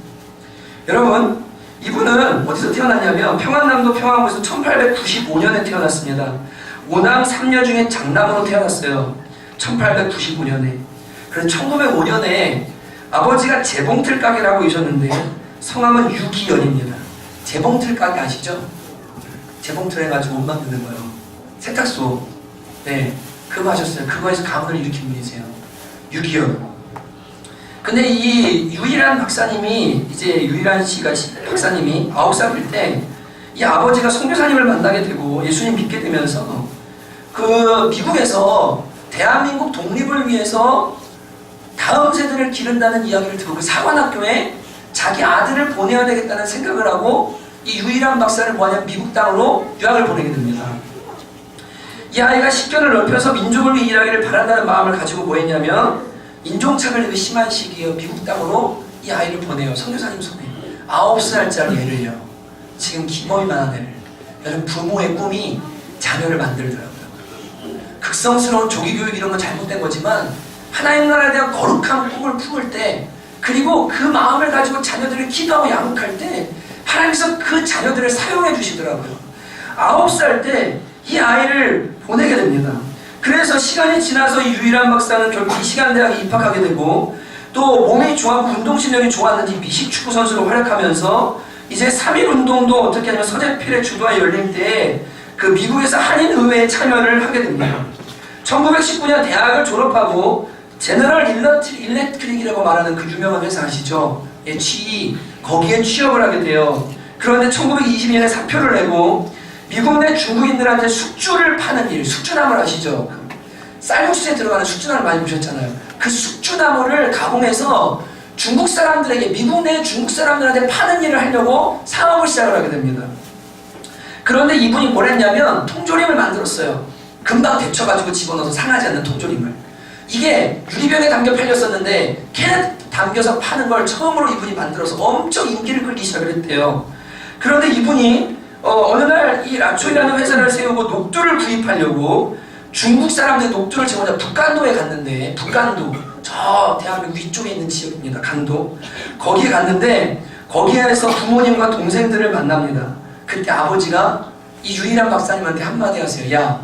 A: 여러분 이분은 어디서 태어났냐면 평안남도 평안구에서 1895년에 태어났습니다. 오남 3녀 중에 장남으로 태어났어요. 1895년에. 그래서 1905년에 아버지가 재봉틀 가게라고 계셨는데 성함은 유기연입니다. 재봉틀 가게 아시죠? 재봉틀 해가지고 옷 만드는 거요. 세탁소. 네, 그거 하셨어요. 그거에서 가문을 일으킨 분이세요. 유기연. 근데 이 유일한 박사님이, 이제 유일한 씨가 박사님이 9살일 때 이 아버지가 선교사님을 만나게 되고 예수님 믿게 되면서 그 미국에서 대한민국 독립을 위해서 다음 세대를 기른다는 이야기를 듣고 그 사관학교에 자기 아들을 보내야 되겠다는 생각을 하고 이 유일한 박사를 뭐하냐면 미국 땅으로 유학을 보내게 됩니다. 이 아이가 식견을 넓혀서 민족을 위해 일하기를 바란다는 마음을 가지고 뭐 했냐면 인종차별이 심한 시기에 미국 땅으로 이 아이를 보내요. 선교사님 손에 9살짜리 애를요. 지금 기머리만한 애를. 여러분 부모의 꿈이 자녀를 만들더라고요. 극성스러운 조기교육 이런 건 잘못된 거지만 하나님 나라에 대한 거룩한 꿈을 품을 때, 그리고 그 마음을 가지고 자녀들을 기도하고 양육할 때 하나님께서 그 자녀들을 사용해 주시더라고요. 9살 때 이 아이를 보내게 됩니다. 그래서 시간이 지나서 이 유일한 박사는 결국 미시간 대학에 입학하게 되고 또 몸이 좋았고 운동신경이 좋았는지 미식축구 선수로 활약하면서 이제 3.1운동도 어떻게 하냐면 서재필의 주도하에 열릴 때 그 미국에서 한인의회에 참여를 하게 됩니다. 1919년 대학을 졸업하고 제너럴 일렉트릭이라고 말하는 그 유명한 회사 아시죠? 예, GE. 거기에 취업을 하게 돼요. 그런데 1922년에 사표를 내고 미국 내 중국인들한테 숙주를 파는 일, 숙주나물 아시죠? 쌀국수에 들어가는 숙주나물 많이 보셨잖아요. 그 숙주나물을 가공해서 중국 사람들에게, 미국 내 중국 사람들한테 파는 일을 하려고 사업을 시작을 하게 됩니다. 그런데 이분이 뭘 했냐면 통조림을 만들었어요. 금방 데쳐가지고 집어넣어서 상하지 않는 통조림을. 이게 유리병에 담겨 팔렸었는데 캔에 담겨서 파는 걸 처음으로 이분이 만들어서 엄청 인기를 끌기 시작을 했대요. 그런데 이분이 어느 날 이 라초이라는 회사를 세우고 녹두를 구입하려고 중국 사람들 녹두를 제공하자 북간도에 갔는데, 북간도 저 대한민국 위쪽에 있는 지역입니다. 간도. 거기에 갔는데 거기에서 부모님과 동생들을 만납니다. 그때 아버지가 이 유일한 박사님한테 한마디 하세요. 야,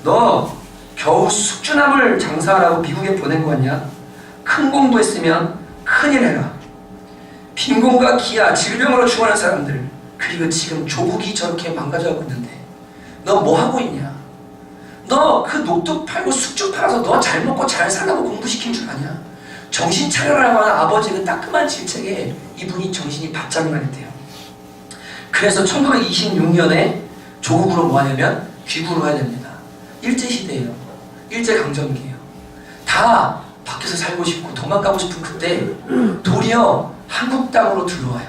A: 너 겨우 숙주나물 장사하라고 미국에 보낸 거냐? 큰 공부했으면 큰일 해라. 빈곤과 기아, 질병으로 죽어가는 사람들, 그리고 지금 조국이 저렇게 망가져가고 있는데 너 뭐 하고 있냐? 너 그 녹두 팔고 숙주 팔아서 너 잘 먹고 잘 살라고 공부시킨 줄 아냐? 정신 차려라고 하는 아버지의 그 따끔한 질책에 이분이 정신이 바짝 나겠대요. 그래서 1926년에 조국으로 뭐 하냐면 귀국을 해야 됩니다. 일제시대예요. 일제강점기예요. 다 밖에서 살고 싶고 도망가고 싶은 그때 도리어 한국 땅으로 들어와요.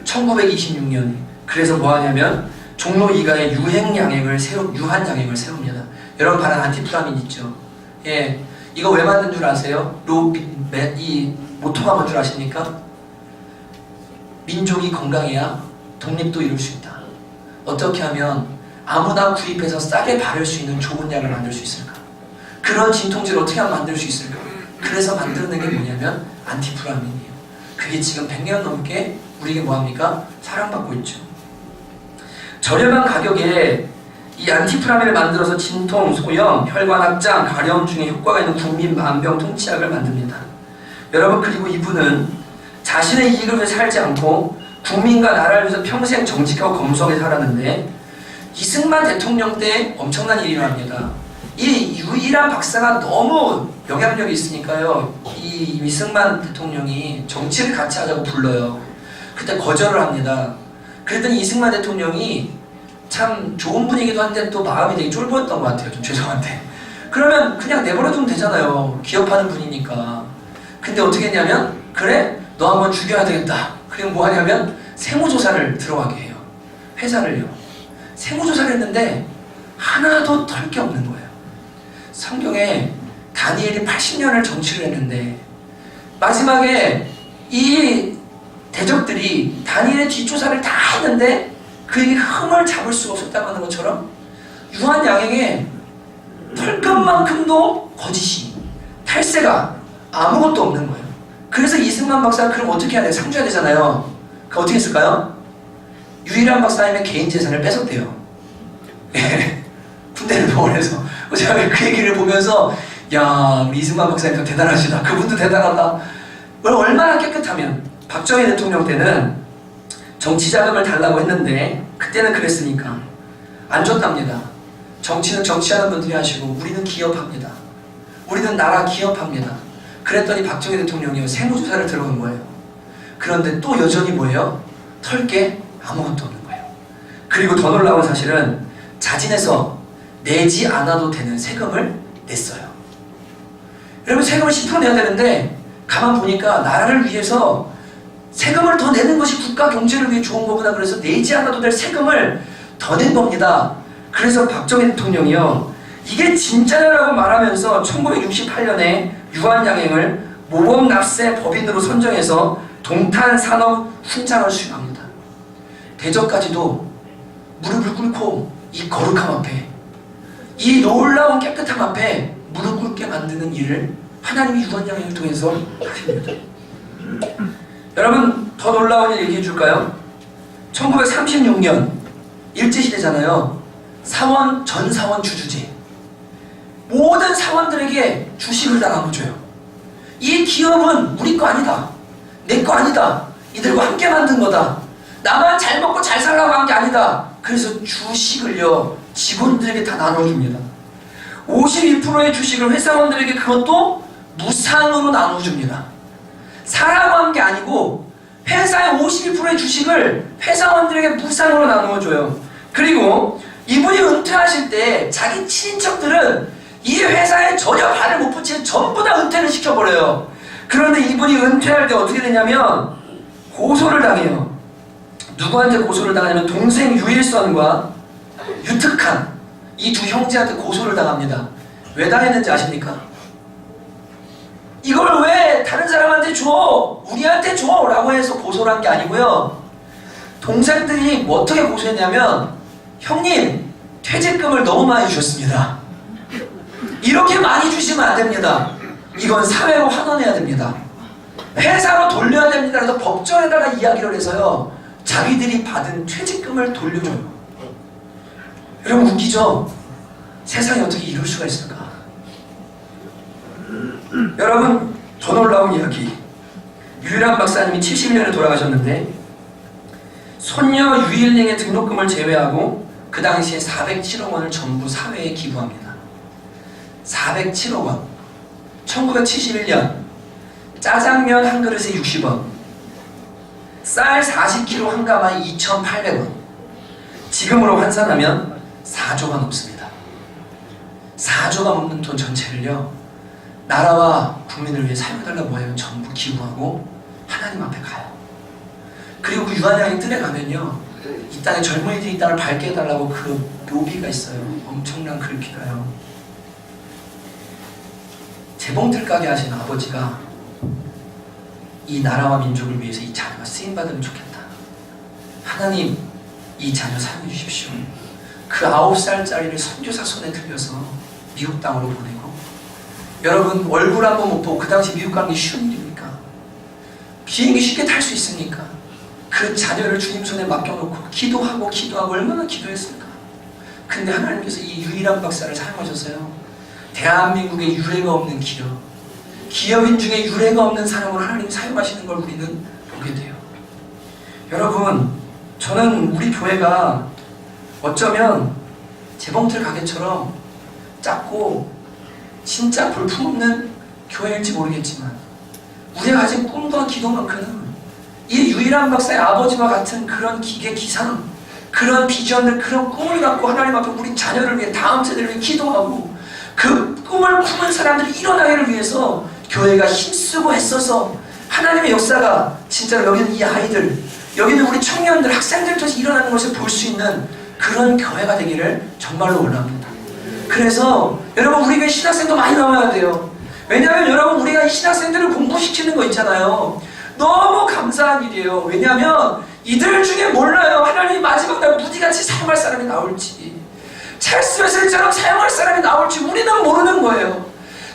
A: 1926년에. 그래서 뭐 하냐면 종로 2가에 유한양행을 세웁니다. 여러분 바른 안티프라민 있죠? 예, 이거 왜 만든 줄 아세요? 이 모토가 뭔 줄 아십니까? 민족이 건강해야 독립도 이룰 수 있다. 어떻게 하면 아무나 구입해서 싸게 바를 수 있는 좋은 약을 만들 수 있을까? 그런 진통제를 어떻게 하면 만들 수 있을까? 그래서 만드는 게 뭐냐면 안티프라민이에요. 그게 지금 100년 넘게 우리에게 뭐합니까? 사랑받고 있죠. 저렴한 가격에 이 안티프라민을 만들어서 진통, 소염, 혈관 확장, 가려움 중에 효과가 있는 국민 만병통치약을 만듭니다. 여러분, 그리고 이분은 자신의 이익을 위해 살지 않고 국민과 나라를 위해서 평생 정직하고 검소하게 살았는데 이승만 대통령 때 엄청난 일이 일어납니다. 이 유일한 박사가 너무 영향력이 있으니까요, 이 이승만 대통령이 정치를 같이 하자고 불러요. 그때 거절을 합니다. 그랬더니 이승만 대통령이 참 좋은 분이기도 한데 또 마음이 되게 쫄보였던 것 같아요. 좀 죄송한데. 그러면 그냥 내버려두면 되잖아요. 기업하는 분이니까. 근데 어떻게 했냐면, 그래? 너 한번 죽여야 되겠다. 그리고 뭐 하냐면 세무조사를 들어가게 해요. 회사를요. 세무조사를 했는데 하나도 털 게 없는 거예요. 성경에 다니엘이 80년을 정치를 했는데 마지막에 이 대적들이 다니엘의 뒷조사를 다 했는데 그에게 흠을 잡을 수가 없었다고 하는 것처럼 유한양행에 털끝만큼도 거짓이, 탈세가 아무것도 없는 거예요. 그래서 이승만 박사가 그럼 어떻게 해야 돼? 상주해야 되잖아요. 그 어떻게 했을까요? 유일한 박사님의 개인 재산을 뺏었대요. 군대를 동원해서. 제가 그 얘기를 보면서 야, 우리 이승만 박사님 대단하시다. 그분도 대단하다. 얼마나 깨끗하면. 박정희 대통령 때는 정치 자금을 달라고 했는데 그때는 그랬으니까 안 줬답니다. 정치는 정치하는 분들이 하시고 우리는 기업합니다. 우리는 나라 기업합니다. 그랬더니 박정희 대통령이 세무조사를 들어간 거예요. 그런데 또 여전히 뭐예요? 털 게 아무것도 없는 거예요. 그리고 더 놀라운 사실은 자진해서 내지 않아도 되는 세금을 냈어요. 여러분, 세금을 10% 내야 되는데 가만 보니까 나라를 위해서 세금을 더 내는 것이 국가 경제를 위해 좋은 거구나. 그래서 내지 않아도 될 세금을 더 낸 겁니다. 그래서 박정희 대통령이요, 이게 진짜냐라고 말하면서 1968년에 유한양행을 모범납세 법인으로 선정해서 동탄산업 훈장을 수여합니다. 대적까지도 무릎을 꿇고 이 거룩함 앞에, 이 놀라운 깨끗함 앞에 무릎 꿇게 만드는 일을 하나님이 유한양행을 통해서 하십니다. 여러분, 더 놀라운 일 얘기해 줄까요? 1936년 일제시대잖아요. 사원, 전사원 주주제. 모든 사원들에게 주식을 다 나눠줘요. 이 기업은 우리 거 아니다. 내 거 아니다. 이들과 함께 만든 거다. 나만 잘 먹고 잘 살라고 한 게 아니다. 그래서 주식을요, 직원들에게 다 나눠줍니다. 52%의 주식을 회사원들에게 그것도 무상으로 나눠줍니다. 사라고 한 게 아니고 회사의 52%의 주식을 회사원들에게 무상으로 나누어줘요. 그리고 이분이 은퇴하실 때 자기 친인척들은 이 회사에 전혀 발을 못 붙이고 전부 다 은퇴를 시켜버려요. 그런데 이분이 은퇴할 때 어떻게 되냐면 고소를 당해요. 누구한테 고소를 당하냐면 동생 유일선과 유특한 이 두 형제한테 고소를 당합니다. 왜 당했는지 아십니까? 이걸 왜 다른 사람한테 줘? 우리한테 줘! 라고 해서 고소를 한 게 아니고요. 동생들이 어떻게 고소했냐면, 형님, 퇴직금을 너무 많이 주셨습니다. 이렇게 많이 주시면 안 됩니다. 이건 사회로 환원해야 됩니다. 회사로 돌려야 됩니다. 그래서 법정에다가 이야기를 해서요, 자기들이 받은 퇴직금을 돌려줘요. 여러분, 웃기죠? 세상에 어떻게 이럴 수가 있을까? 여러분, 더 놀라운 이야기. 유일한 박사님이 71년에 돌아가셨는데 손녀 유일링의 등록금을 제외하고 그 당시에 407억 원을 전부 사회에 기부합니다. 407억 원. 1971년 짜장면 한 그릇에 60원, 쌀 40kg 한 가마에 2,800원. 지금으로 환산하면 4조가 넘습니다. 4조가 넘는 돈 전체를요, 나라와 국민을 위해 사용해달라고 하면 전부 기부하고 하나님 앞에 가요. 그리고 그 유한양행 뜰에 가면요, 이 땅에 젊은이들이 이 땅을 밝게 해달라고 그 묘비가 있어요. 엄청난 글귀가요. 재봉틀 가게 하신 아버지가 이 나라와 민족을 위해서 이 자녀가 쓰임받으면 좋겠다. 하나님, 이 자녀 사용해 주십시오. 그 9살짜리를 선교사 손에 들려서 미국 땅으로 보내고, 여러분 얼굴 한번 못 보고 그 당시 미국 가는 게 쉬운 일입니까? 비행기 쉽게 탈 수 있습니까? 그 자녀를 주님 손에 맡겨놓고 기도하고 얼마나 기도했을까? 근데 하나님께서 이 유일한 박사를 사용하셔서요, 대한민국에 유례가 없는 기업인 중에 유례가 없는 사람을 하나님이 사용하시는 걸 우리는 보게 돼요. 여러분, 저는 우리 교회가 어쩌면 재봉틀 가게처럼 작고 진짜 볼품없는 교회일지 모르겠지만, 우리가 가진 꿈과 기도만큼은 이 유일한 박사의 아버지와 같은 그런 기상, 그런 비전을, 그런 꿈을 갖고 하나님 앞에 우리 자녀를 위해, 다음 세대를 위해 기도하고, 그 꿈을 품은 사람들이 일어나기를 위해서 교회가 힘쓰고 애써서 하나님의 역사가 진짜로 여기는 이 아이들, 여기는 우리 청년들, 학생들 통해서 일어나는 것을 볼 수 있는 그런 교회가 되기를 정말로 원합니다. 그래서 여러분, 우리 교회 신학생도 많이 나와야 돼요. 왜냐하면 여러분, 우리가 이 신학생들을 공부시키는 거 있잖아요. 너무 감사한 일이에요. 왜냐하면 이들 중에 몰라요. 하나님이 마지막 날 무지같이 사용할 사람이 나올지, 찰스 웨슬리처럼 사용할 사람이 나올지 우리는 모르는 거예요.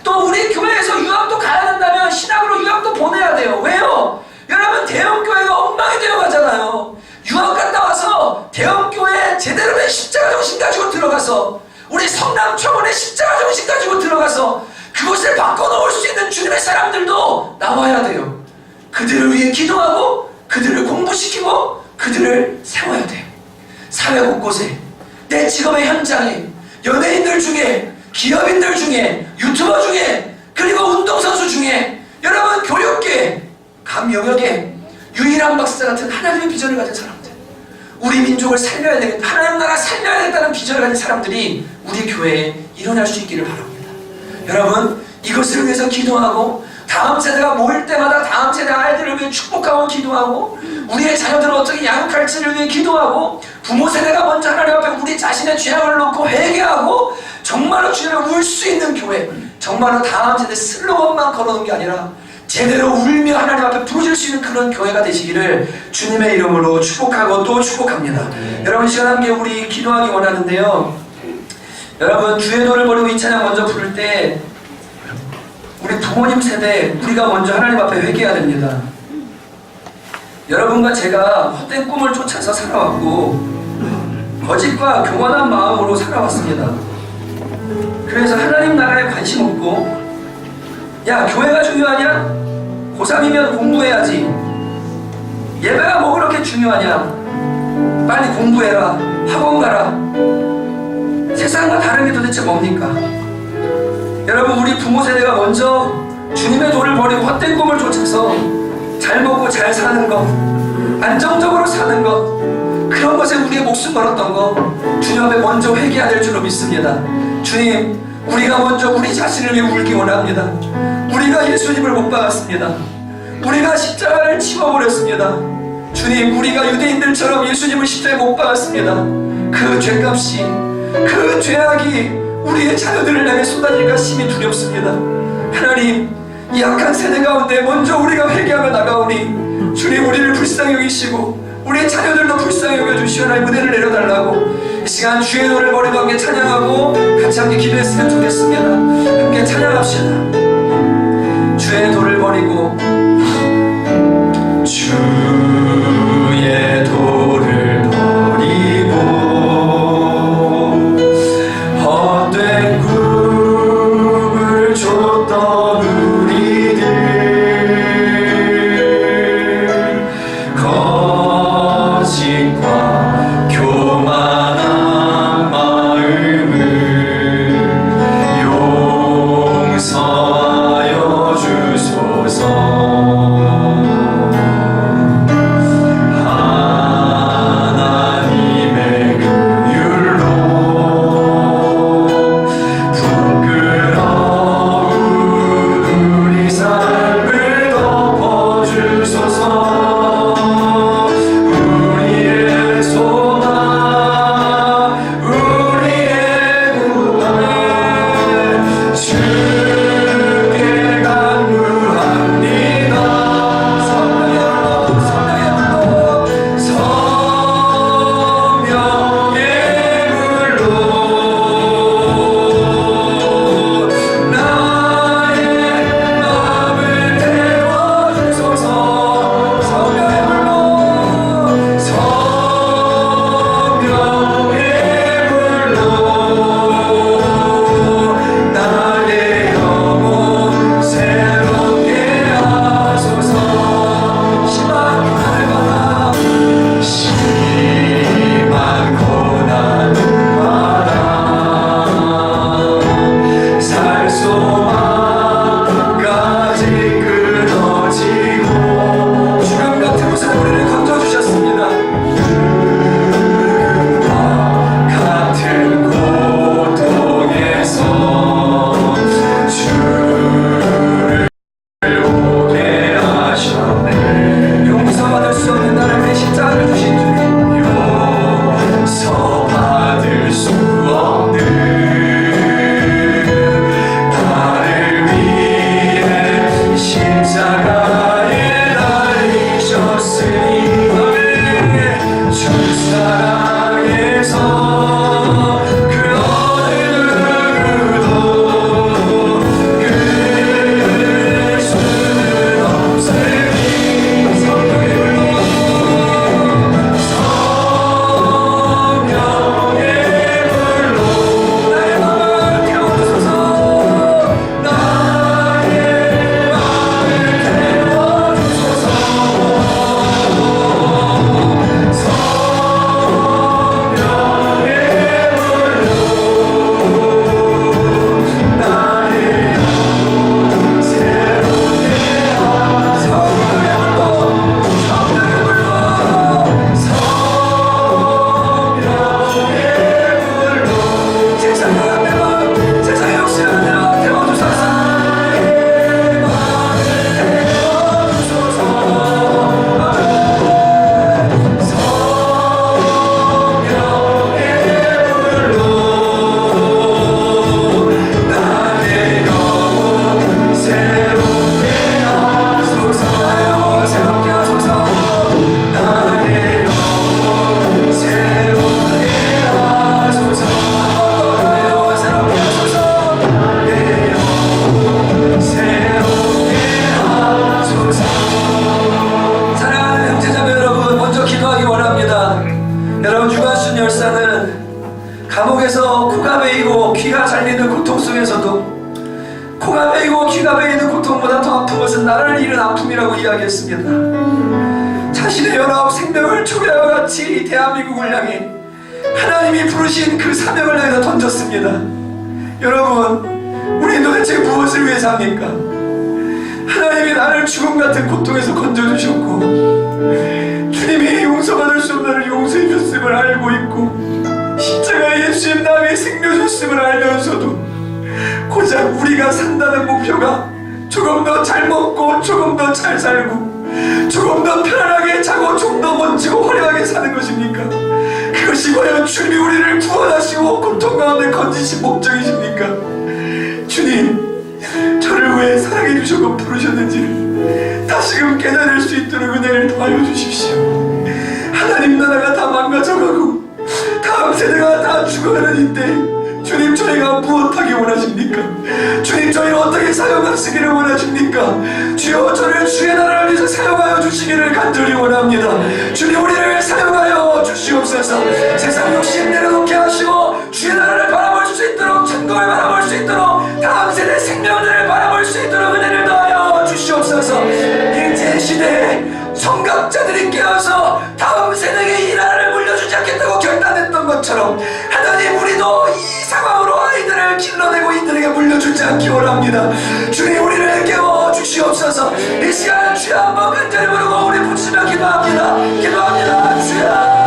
A: 또 우리 교회에서 유학도 가야 된다면 신학으로 유학도 보내야 돼요. 왜요? 여러분, 대형교회가 엉망이 되어가잖아요. 유학 갔다 와서 대형교회 제대로 된 십자가 정신 가지고 들어가서, 우리 성남초원에 십자가 정신 가지고 들어가서 그것을 바꿔놓을 수 있는 주님의 사람들도 나와야 돼요. 그들을 위해 기도하고 그들을 공부시키고 그들을 세워야 돼요. 사회 곳곳에, 내 직업의 현장에, 연예인들 중에, 기업인들 중에, 유튜버 중에, 그리고 운동선수 중에, 여러분 교육계 각 영역에 유일한 박사 같은 하나님의 비전을 가진 사람들, 우리 민족을 살려야 되겠다, 하나님 나라 살려야 되겠다는 비전을 가진 사람들이 우리 교회에 일어날 수 있기를 바랍니다. 여러분, 이것을 위해서 기도하고, 다음 세대가 모일 때마다 다음 세대 아이들을 위해 축복하고 기도하고, 우리의 자녀들을 어떻게 양육할지를 위해 기도하고, 부모 세대가 먼저 하나님 앞에 우리 자신의 죄악을 놓고 회개하고 정말로 주님을 울 수 있는 교회, 정말로 다음 세대 슬로건만 걸어놓은 게 아니라 제대로 울며 하나님 앞에 부르실 수 있는 그런 교회가 되시기를 주님의 이름으로 축복하고 또 축복합니다. 여러분, 시간 함께 우리 기도하기 원하는데요, 여러분, 주의 도를 버리고 이 찬양 먼저 부를 때 우리 부모님 세대, 우리가 먼저 하나님 앞에 회개해야 됩니다. 여러분과 제가 헛된 꿈을 쫓아서 살아왔고 거짓과 교만한 마음으로 살아왔습니다. 그래서 하나님 나라에 관심 없고, 야, 교회가 중요하냐? 고3이면 공부해야지. 예배가 뭐 그렇게 중요하냐? 빨리 공부해라, 학원 가라. 세상과 다른 게 도대체 뭡니까? 여러분, 우리 부모 세대가 먼저 주님의 도를 버리고 헛된 꿈을 쫓아서 잘 먹고 잘 사는 것, 안정적으로 사는 것, 그런 것에 우리의 목숨 걸었던 것 주님 앞에 먼저 회개해야 될 줄로 믿습니다. 주님, 우리가 먼저 우리 자신을 위해 울기 원합니다. 우리가 예수님을 못 박았습니다. 우리가 십자가를 치워버렸습니다. 주님, 우리가 유대인들처럼 예수님을 십자가에 못 박았습니다. 그 죄값이, 그 죄악이 우리의 자녀들을 향해 쏟아질까 심히 두렵습니다. 하나님, 이 악한 세대 가운데 먼저 우리가 회개하며 나가오니 주님, 우리를 불쌍히 여기시고 우리의 자녀들도 불쌍히 여겨주시오. 하나님, 은혜를 내려달라고 이 시간 주의 노를 버리고 함께 찬양하고 같이 함께 기도했으면 좋겠습니다. 함께 찬양합시다. 주의 도를 버리고, 주의 도를 버리고 헛된 꿈을 쫓던 우리들, 거짓과 교만한 마음을 용서 고통보다 더 아픈 것은 나를 잃은 아픔이라고 이야기했습니다. 자신의 연합 생명을 초래와 같이 이 대한민국을 향해 하나님이 부르신 그 사명을 향해서 던졌습니다. 여러분, 우리 도대체 무엇을 위해서 합니까? 하나님이 나를 죽음 같은 고통에서 건져주셨고 주님이 용서받을 수 없는 나를 용서해 주셨음을 알고 있고 십자가 예수의 나의 생명 주셨음을 알면서도 고작 우리가 산다는 목표가 조금 더 잘 먹고 조금 더 잘 살고 조금 더 편안하게 자고 좀 더 멋지고 화려하게 사는 것입니까? 그것이 과연 주님이 우리를 구원하시고 고통 가운데 건지신 목적이십니까? 주님, 저를 왜 사랑해 주셨고 부르셨는지를 다시금 깨달을 수 있도록 은혜를 더하여 주십시오. 하나님 나라가 다 망가져가고 다음 세대가 다 죽어가는 이때 주님, 저희가 무엇하기 원하십니까? 주님, 저희를 어떻게 사용하시기를 원하십니까? 주여, 저를 주의 나라를 위해서 사용하여 주시기를 간절히 원합니다. 주님, 우리를 사용하여 주시옵소서. 세상 욕심 내려놓게 하시고 주의 나라를 바라볼 수 있도록, 천국을 바라볼 수 있도록, 다음 세대 생명들을 바라볼 수 있도록 은혜를 더하여 주시옵소서. 일제 시대에 성각자들이 깨어서 다음 세대에게 이 나라를 물려주지 않겠다고 결단했던 것처럼 하나님, 우리도 이 상황으로 아이들을 길러내고 이들에게 물려주지 않기 원합니다. 주님, 우리를 깨워 주시옵소서. 이 시간 주여 한번 간절히 부르고 우리 붙이며 기도합니다. 기도합니다. 주여,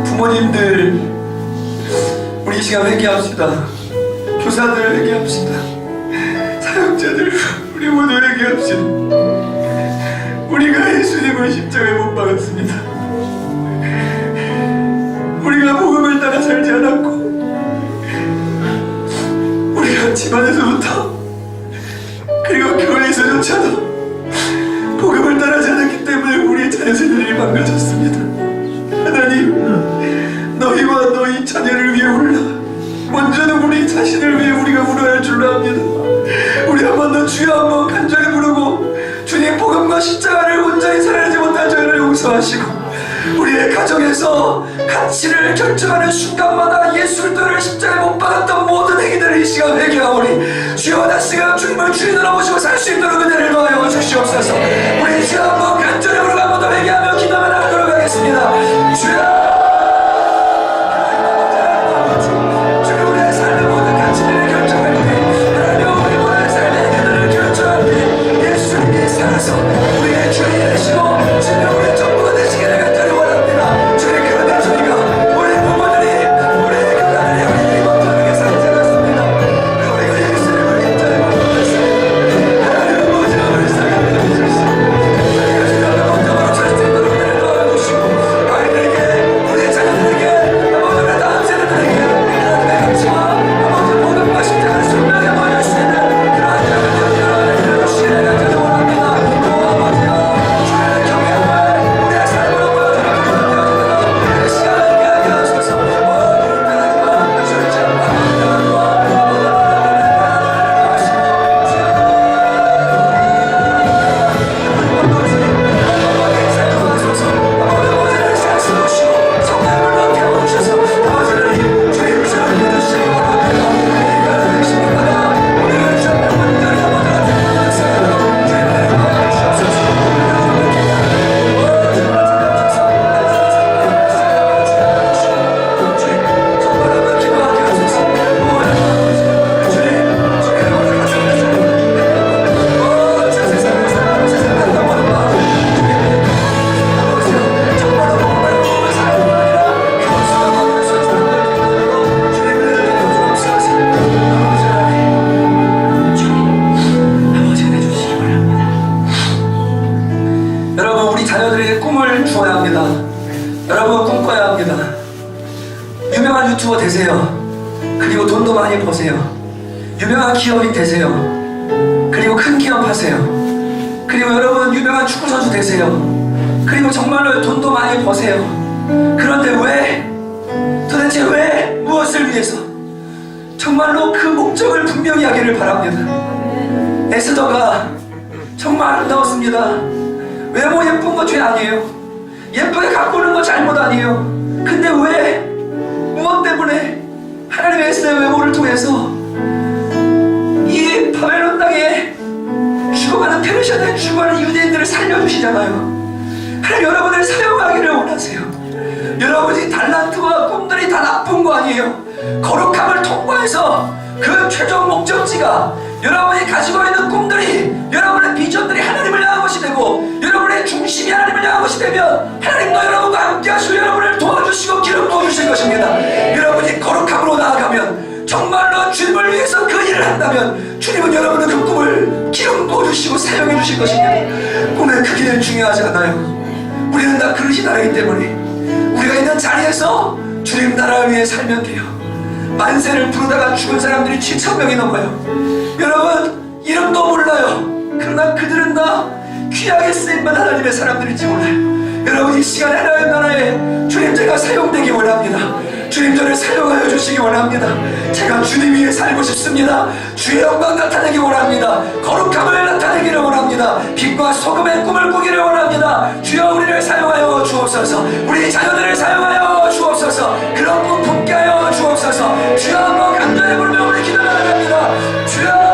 A: 부모님들, 우리 이 시간 회개합시다. 교사들 회개합시다. 사역자들, 우리 모두 회개합시다. 우리가 예수님을 십자가에 못 박았습니다. 우리가 복음을 따라 살지 않았고 우리가 집안에서부터 그리고 교회에서조차도 복음을 따라지 않았기 때문에 우리의 자녀 세대들이 망가졌습니다. 하나님, 너희와 너희 자녀를 위해 울라. 먼저는 우리 자신을 위해 우리가 울어야 할 줄로 압니다. 우리 한 번 더 주여 한번 간절히 부르고 주님, 복음과 십자가를 온전히 살아내지 못한 저희를 용서하시고 우리의 가정에서 가치를 결정하는 순간마다 예술들을 십자가에 못 박았던 모든 행위들을 이 시간 회개하오니 주여, 다시금 주님을 주인으로 모시고 살 수 있도록 은혜를 더하여 주시옵소서. 우리 주여 한번 간절히 부르고 한 번 더 회개하며 기도하며 나가도록 하겠습니다. 주여, 우리의 주인 되시고 주님, 우리 전부가 되시기를 간절히 원합니다. 주님, 그런데 저희가 우리 부모들이 우리 교단을 우리들이 못하게 살지 않았습니다. 우리가 예수님을 인정해 못했습니다. 하나님 아버지, 우리 사랑해 주십시오. 저희가 주님을 먼저 되세요. 그리고 돈도 많이 버세요. 유명한 기업인 되세요. 그리고 큰 기업 하세요. 그리고 여러분 유명한 축구 선수 되세요. 그리고 정말로 돈도 많이 버세요. 그런데 왜? 도대체 왜? 무엇을 위해서? 정말로 그 목적을 분명히 하기를 바랍니다. 에스더가 정말 아름다웠습니다. 외모 예쁜 거 죄 아니에요. 예쁘게 가꾸는 거 잘못 아니에요. 근데 왜? 무엇 때문에? 하나님의 에스더의 외모를 통해서 이 바벨론 땅에 죽어가는 페르시아에 죽어가는 유대인들을 살려주시잖아요. 하나님 여러분을 사용하기를 원하세요. 여러분이 달란트와 꿈들이 다 나쁜 거 아니에요. 거룩함을 통과해서 그 최종 목적지가 여러분이 가지고 있는 꿈들이, 여러분의 비전들이 하나님을 향한 것이 되고, 여러분의 중심이 하나님을 향한 것이 되면 하나님도 여러분과 함께 하시고 여러분을 도와주시고 기름 부어주실 것입니다. 여러분이 거룩함으로 나아가면, 정말로 주님을 위해서 그 일을 한다면 주님은 여러분의 그 꿈을 기름 부어주시고 사용해 주실 것입니다. 꿈의 크기는 중요하지 않아요. 우리는 다 그릇이 다르기 때문에 우리가 있는 자리에서 주님 나라를 위해 살면 돼요. 만세를 부르다가 죽은 사람들이 7,000명이 넘어요. 여러분 이름도 몰라요. 그러나 그들은 다 귀하게 쓰임받은 하나님의 사람들인지 몰라요. 여러분 이 시간에 하나님 나라에 주님 제가 사용되기 원합니다. 주님 저를 사용하여 주시기 원합니다. 제가 주님 위해 살고 싶습니다. 주의 영광 나타내기 원합니다. 거룩함을 나타내기를 원합니다. 빛과 소금의 꿈을 꾸기를 원합니다. 주여 우리를 사용하여 주옵소서. 우리 자녀들을 사용하여 주옵소서. 그런 꿈 품게 하여 주옵소서. 주여 한번 간절히 부르며 우리 기도 나갑니다. 주여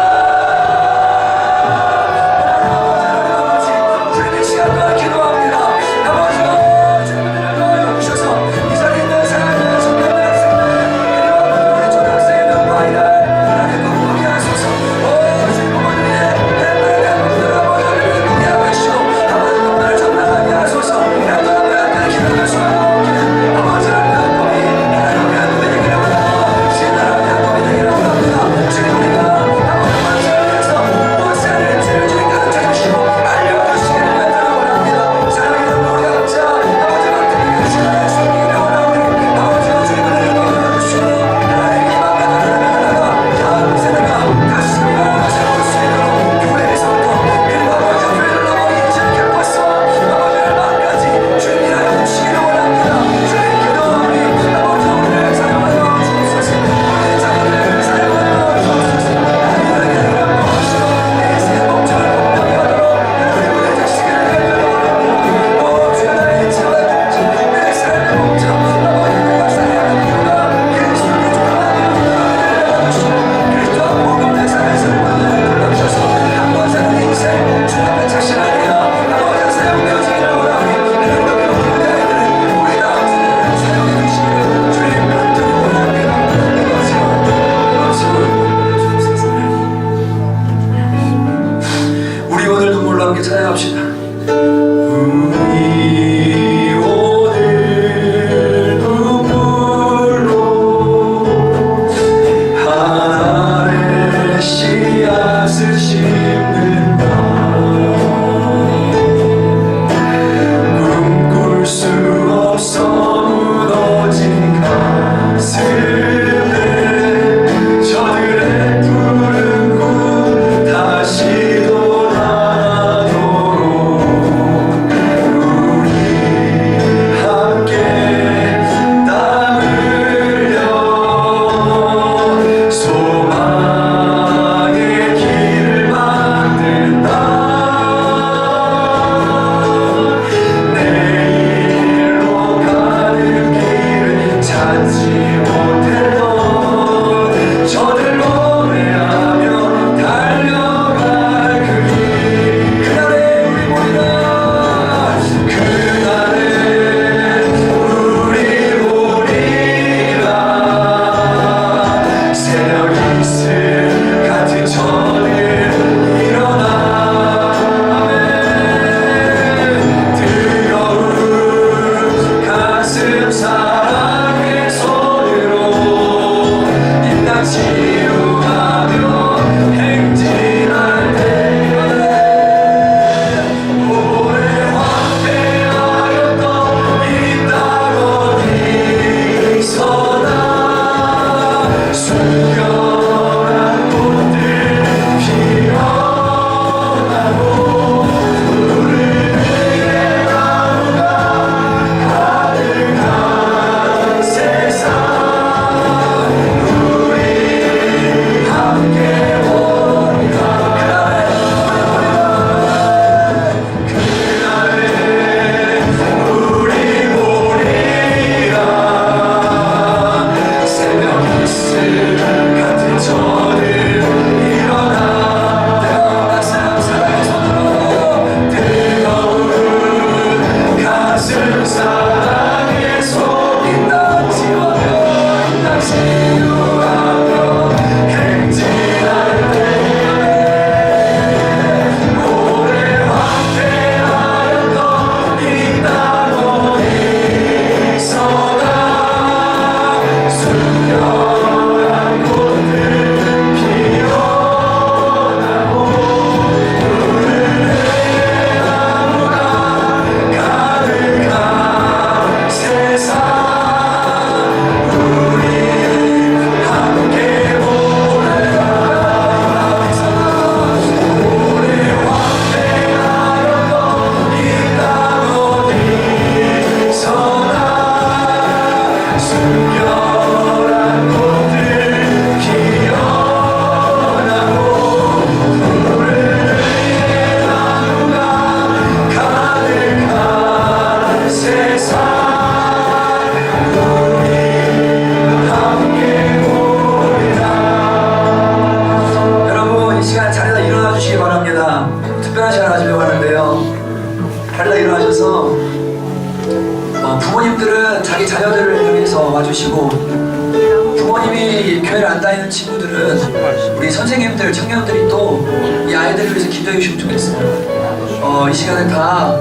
A: 우리 교회를 안 다니는 친구들은 우리 선생님들, 청년들이 또 이 아이들을 위해서 기도해 주시면 좋겠습니다. 이 시간에 다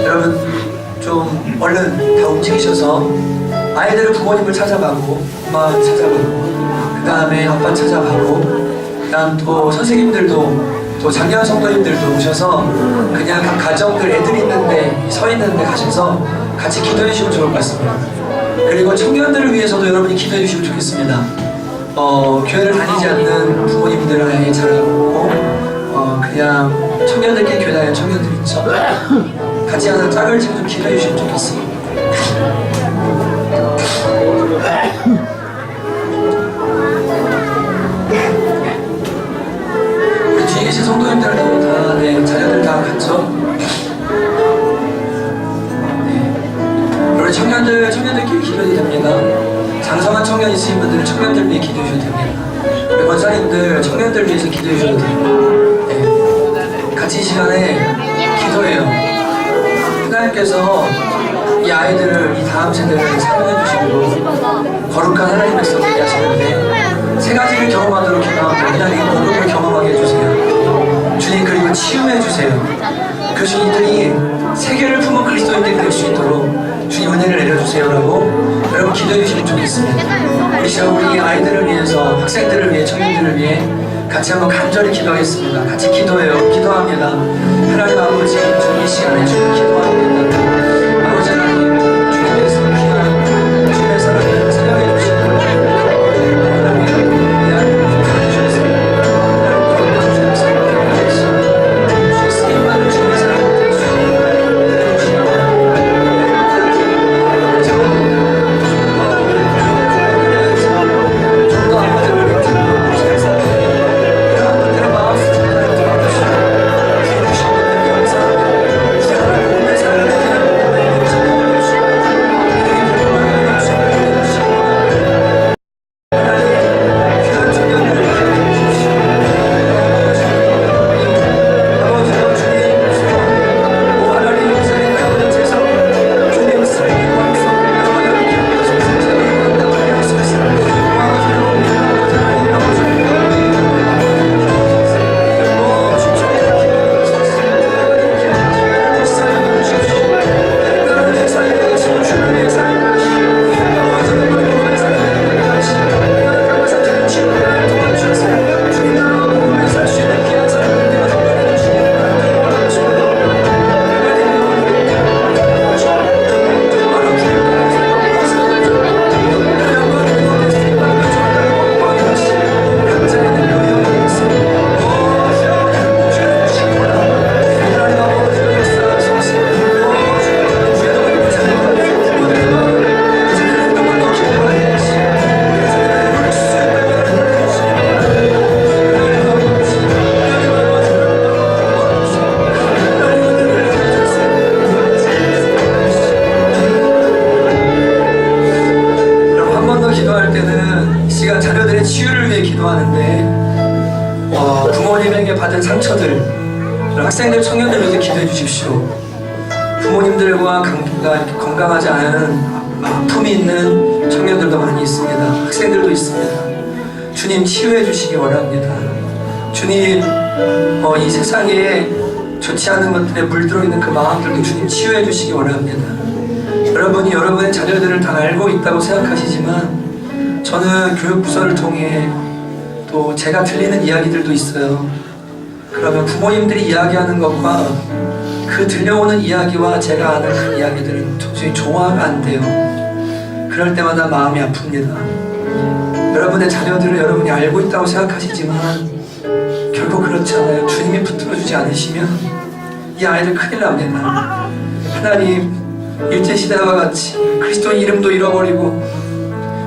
A: 여러분 좀 얼른 다 움직이셔서 아이들은 부모님을 찾아가고 엄마 찾아가고 그 다음에 아빠 찾아가고 그 다음 또 선생님들도 또 작년 성도님들도 오셔서 그냥 각 가정들 애들 있는데 서 있는데 가셔서 같이 기도해 주시면 좋을 것 같습니다. 그리고 청년들을 위해서도 여러분이 기도해 주시면 좋겠습니다. 교회를 다니지 않는 부모님들 아예 잘하고 그냥 청년들끼리 교회 다니는 청년들 있죠. 같이 하나 짝을 지금 좀 기도해 주시면 좋겠습니다. 우리 뒤에 계신 성도님들도 다 네, 자녀들 다 갔죠? 우리 청년들끼리 기도해도 됩니다. 장성한 청년 있으신 분들은 청년들 위해 기도해 주셔도 됩니다. 우리 권사님들 청년들 위해서 기도해 주셔도 됩니다. 네. 같이 이 시간에 기도해요. 하나님께서 이 아이들을 이 다음 세대를 사용해 주시고 거룩한 하나님의 백성되게 하시는데 세 가지를 경험하도록 기도하고 하나님 복음을 경험하게 해주세요. 주님 그리고 치유해 주세요. 그 주님들이 세계를 품은 그리스도인들이 될 수 있도록 주님 은혜를 내려주세요라고 여러분 기도해 주시면 좋겠습니다. 우리 아이들을 위해서, 학생들을 위해, 청년들을 위해 같이 한번 간절히 기도하겠습니다. 같이 기도해요. 기도합니다. 하나님 아버지, 주님 이 시간에 주님 기도합니다. 아버지 하나님, 주님의 귀한 주님의 사랑을 사랑해 주시고 하나님 이 아이들을 주셔서 하나님 거룩한 주님의 사랑을 주의 쓰임받은 주님의 사랑을 받은 상처들, 학생들, 청년들 위해서 기도해 주십시오. 부모님들과 건강하지 않은 아픔이 있는 청년들도 많이 있습니다. 학생들도 있습니다. 주님 치유해 주시기 원합니다. 주님 이 세상에 좋지 않은 것들에 물들어 있는 그 마음들도 주님 치유해 주시기 원합니다. 여러분이 여러분의 자녀들을 다 알고 있다고 생각하시지만 저는 교육부서를 통해 또 제가 들리는 이야기들도 있어요. 그러면 부모님들이 이야기하는 것과 그 들려오는 이야기와 제가 아는 그 이야기들은 도저히 조화가 안 돼요. 그럴 때마다 마음이 아픕니다. 여러분의 자녀들을 여러분이 알고 있다고 생각하시지만 결국 그렇지 않아요. 주님이 붙들어주지 않으시면 이 아이들 큰일 납니다. 하나님, 일제시대와 같이 그리스도의 이름도 잃어버리고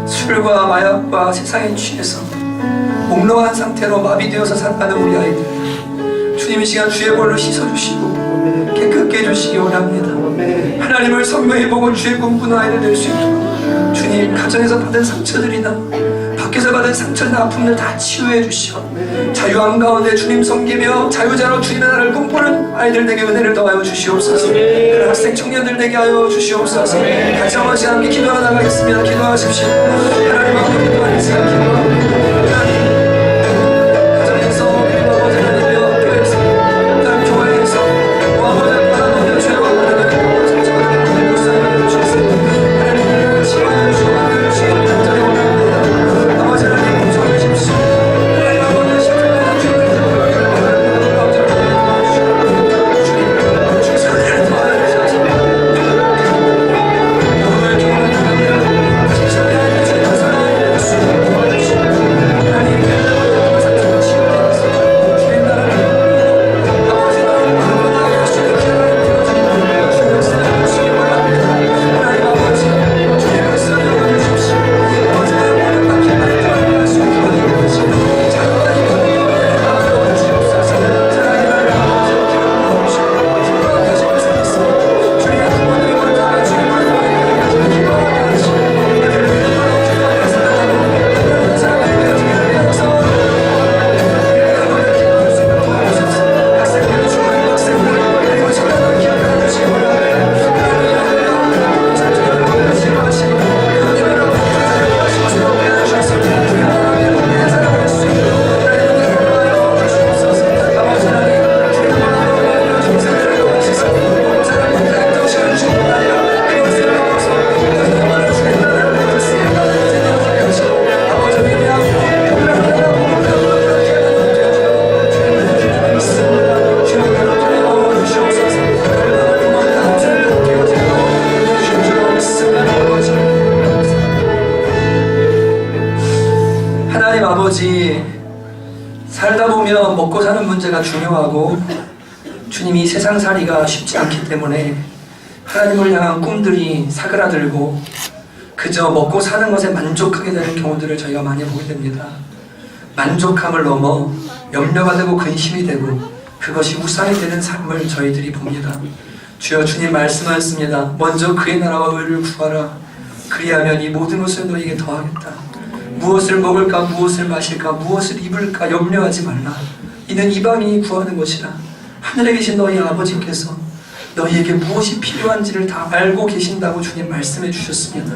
A: 술과 마약과 세상에 취해서 몽롱한 상태로 마비되어서 살아가는 우리 아이들, 주님 이 시간 주의 볼로 씻어주시고 깨끗게 해주시기 원합니다. 하나님을 선명해보고 주의 꿈꾸는 아이들 될 수 있도록 주님, 가정에서 받은 상처들이나 밖에서 받은 상처나 아픔들 다 치유해 주시오. 자유 한가운데 주님 섬기며 자유자로 주님의 나라를 꿈꾸는 아이들 에게 은혜를 더하여 주시옵소서. 그런 학생 청년들 되게 하여 주시옵소서. 같이 한번 함께 기도하러 나가겠습니다. 기도하십시오. 하나님 아버지, 기도하는 시간 기도합니다. 하나님 아버지, 살다 보면 먹고 사는 문제가 중요하고 주님이 세상살이가 쉽지 않기 때문에 하나님을 향한 꿈들이 사그라들고 그저 먹고 사는 것에 만족하게 되는 경우들을 저희가 많이 보게 됩니다. 만족함을 넘어 염려가 되고 근심이 되고 그것이 우상이 되는 삶을 저희들이 봅니다. 주여, 주님 말씀하셨습니다. 먼저 그의 나라와 의를 구하라. 그리하면 이 모든 것을 너희에게 더하겠다. 무엇을 먹을까, 무엇을 마실까, 무엇을 입을까 염려하지 말라. 이는 이방인이 구하는 것이라. 하늘에 계신 너희 아버지께서 너희에게 무엇이 필요한지를 다 알고 계신다고 주님 말씀해 주셨습니다.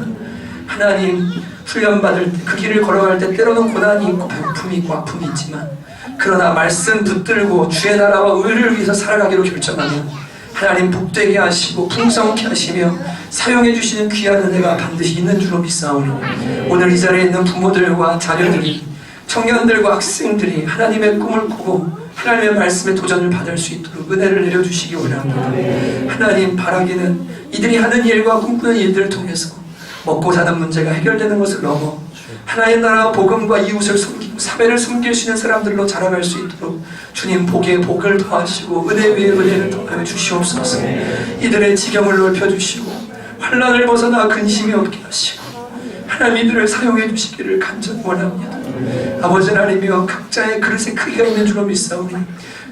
A: 하나님, 훈련받을 때, 그 길을 걸어갈 때 때로는 고난이 있고 배고픔이 있고 아픔이 있지만 그러나 말씀 붙들고 주의 나라와 의를 위해서 살아가기로 결정하면 하나님 복되게 하시고 풍성케 하시며 사용해 주시는 귀한 은혜가 반드시 있는 줄로 믿사오니 오늘 이 자리에 있는 부모들과 자녀들이, 청년들과 학생들이 하나님의 꿈을 꾸고 하나님의 말씀에 도전을 받을 수 있도록 은혜를 내려주시기 원합니다. 하나님, 바라기는 이들이 하는 일과 꿈꾸는 일들을 통해서 먹고 사는 문제가 해결되는 것을 넘어 하나님 나라 복음과 이웃을 섬기고 사회를 섬길 수 있는 사람들로 자라갈 수 있도록 주님 복에 복을 더하시고 은혜 위에 은혜를 더하여 주시옵소서. 이들의 지경을 넓혀주시고 환난을 벗어나 근심이 없게 하시고 하나님 이들을 사용해 주시기를 간절히 원합니다. 아버지 하나님이여, 각자의 그릇에 크기가 있는 줄로 믿사오니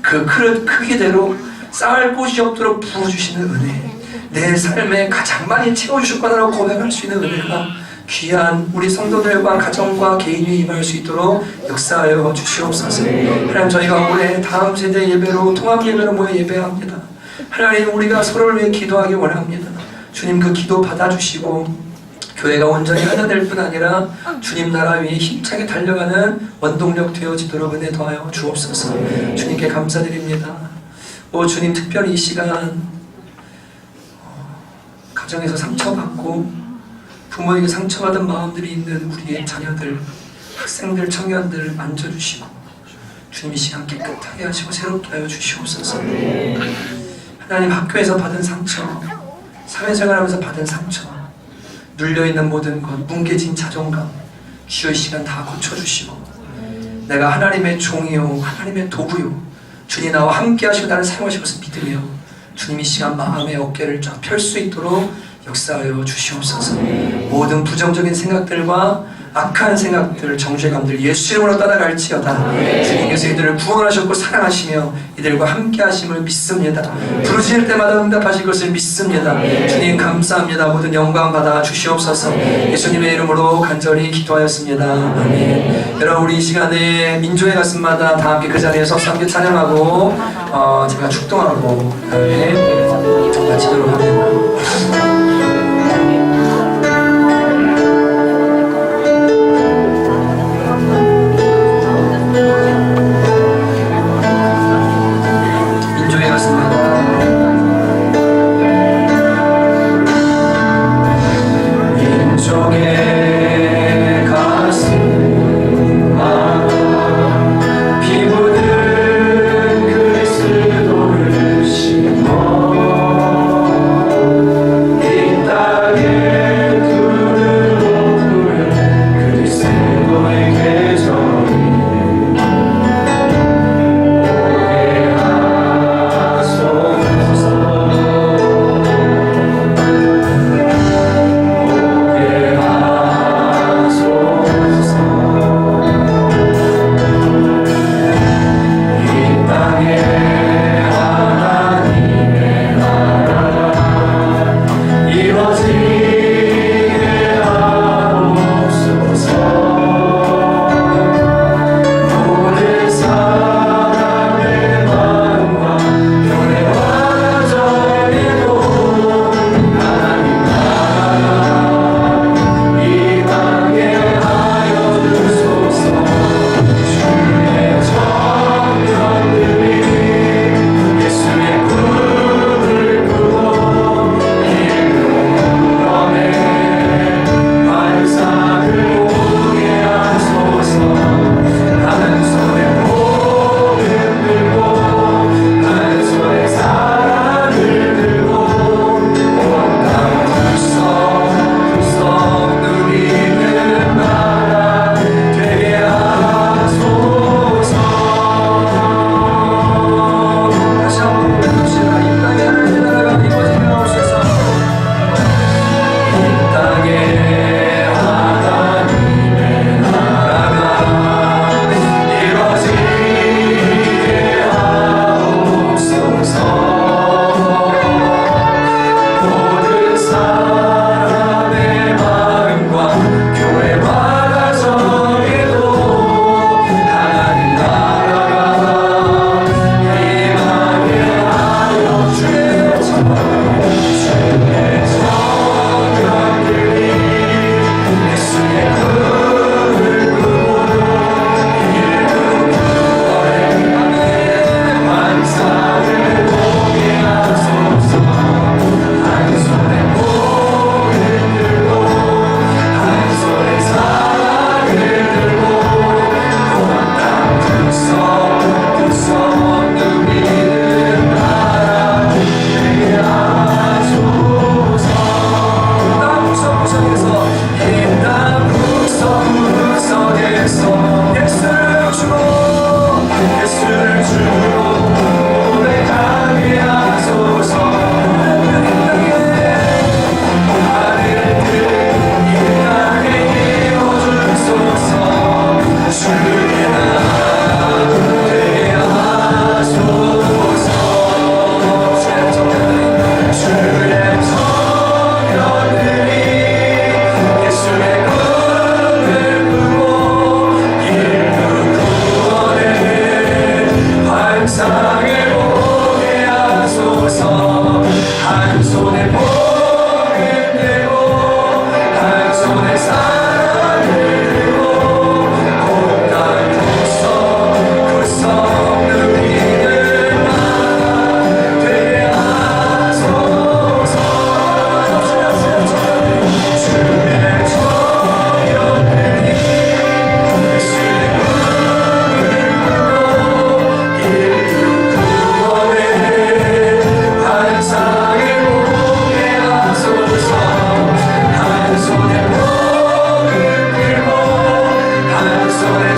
A: 그 그릇 크기대로 쌓을 곳이 없도록 부어주시는 은혜, 내 삶에 가장 많이 채워주실 거라고 고백할 수 있는 은혜가 귀한 우리 성도들과 가정과 개인이 임할 수 있도록 역사하여 주시옵소서. 하나님, 저희가 올해 다음 세대 예배로 통합 예배로 모여 예배합니다. 하나님, 우리가 서로를 위해 기도하기 원합니다. 주님, 그 기도 받아주시고 교회가 온전히 하나 될 뿐 아니라 주님 나라 위에 힘차게 달려가는 원동력 되어지도록 은혜 더하여 주옵소서. 주님께 감사드립니다. 오 주님, 특별히 이 시간 가정에서 상처받고 부모에게 상처받은 마음들이 있는 우리의 자녀들, 학생들, 청년들 만져주시고 주님 이 시간 깨끗하게 하시고 새롭게 하여 주시옵소서. 하나님, 학교에서 받은 상처, 사회생활하면서 받은 상처, 눌려있는 모든 것, 뭉개진 자존감, 주여 이 시간 다 고쳐주시고 내가 하나님의 종이요 하나님의 도구요 주님 나와 함께 하시고 나를 사용하실 것을 믿으며 주님 이 시간 마음의 어깨를 쫙 펼 수 있도록 역사하여 주시옵소서. 모든 부정적인 생각들과 악한 생각들, 정죄감들 예수 이름으로 떠나갈지어다. 주님께서 이들을 구원하셨고 사랑하시며 이들과 함께 하심을 믿습니다. 부르짖을 때마다 응답하실 것을 믿습니다. 주님 감사합니다. 모든 영광 받아 주시옵소서. 예수님의 이름으로 간절히 기도하였습니다. 아멘. 여러분, 우리 이 시간에 민족의 가슴마다 다 함께 그 자리에 서서 함께 찬양하고 제가 축동하고 그다음에 마치도록 합니다.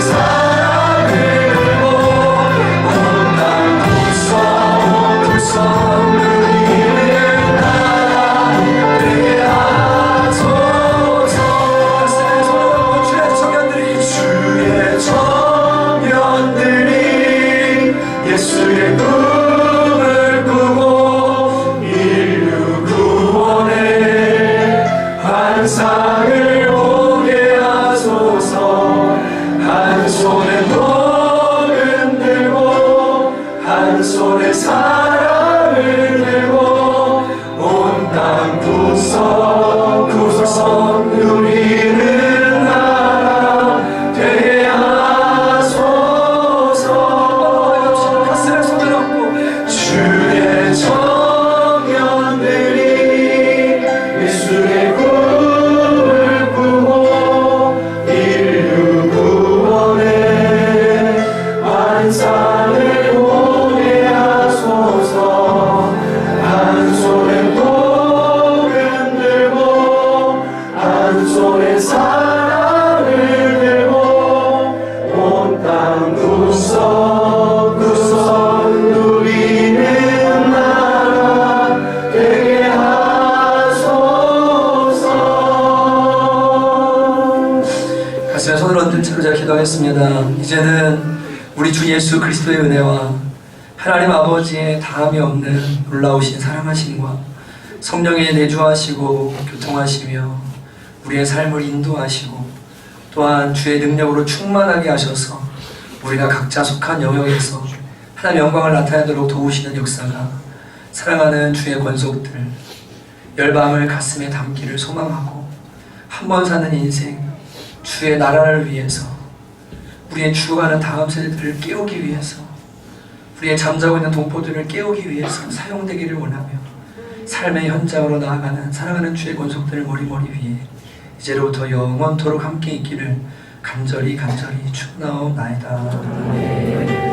A: 사랑을 들고 온 땅 구석구석 누리는 나라 되게 하소서. 주의 청년들이 예수의 꿈을 꾸고 인류 구원의 환상을 보게 하소서. 한 손에 복음 들고 한 손에 사랑을 들고 온 땅 구석구석 누리는 나라 되게 하소서. 가슴에 손을 얹고 주의 청년들이 예수의 꿈을 꾸고 인류 구원의 환상을 보게 하소서. 한 손에 복음 들고 한 손에 사랑을 들고 온 땅 구석구석 누리는 나라 되게 하소서. 가슴에 손을 얹은 채로 제가 기도하겠습니다. 이제는 우리 주 예수 그리스도의 은혜와 하나님 아버지의 다함이 없는 놀라우신 사랑하심과 성령의 내주하시고 교통하시며 우리의 삶을 인도하시고 또한 주의 능력으로 충만하게 하셔서 우리가 각자 속한 영역에서 하나님의 영광을 나타내도록 도우시는 역사가 사랑하는 주의 권속들 열방을 가슴에 담기를 소망하고 한 번 사는 인생 주의 나라를 위해서 우리의 죽어가는 다음 세대들을 깨우기 위해서 우리의 잠자고 있는 동포들을 깨우기 위해서 사용되기를 원하며 삶의 현장으로 나아가는 사랑하는 주의 권속들을 머리머리 위에 이제로부터 영원토록 함께 있기를 간절히 축원하옵나이다. 아멘.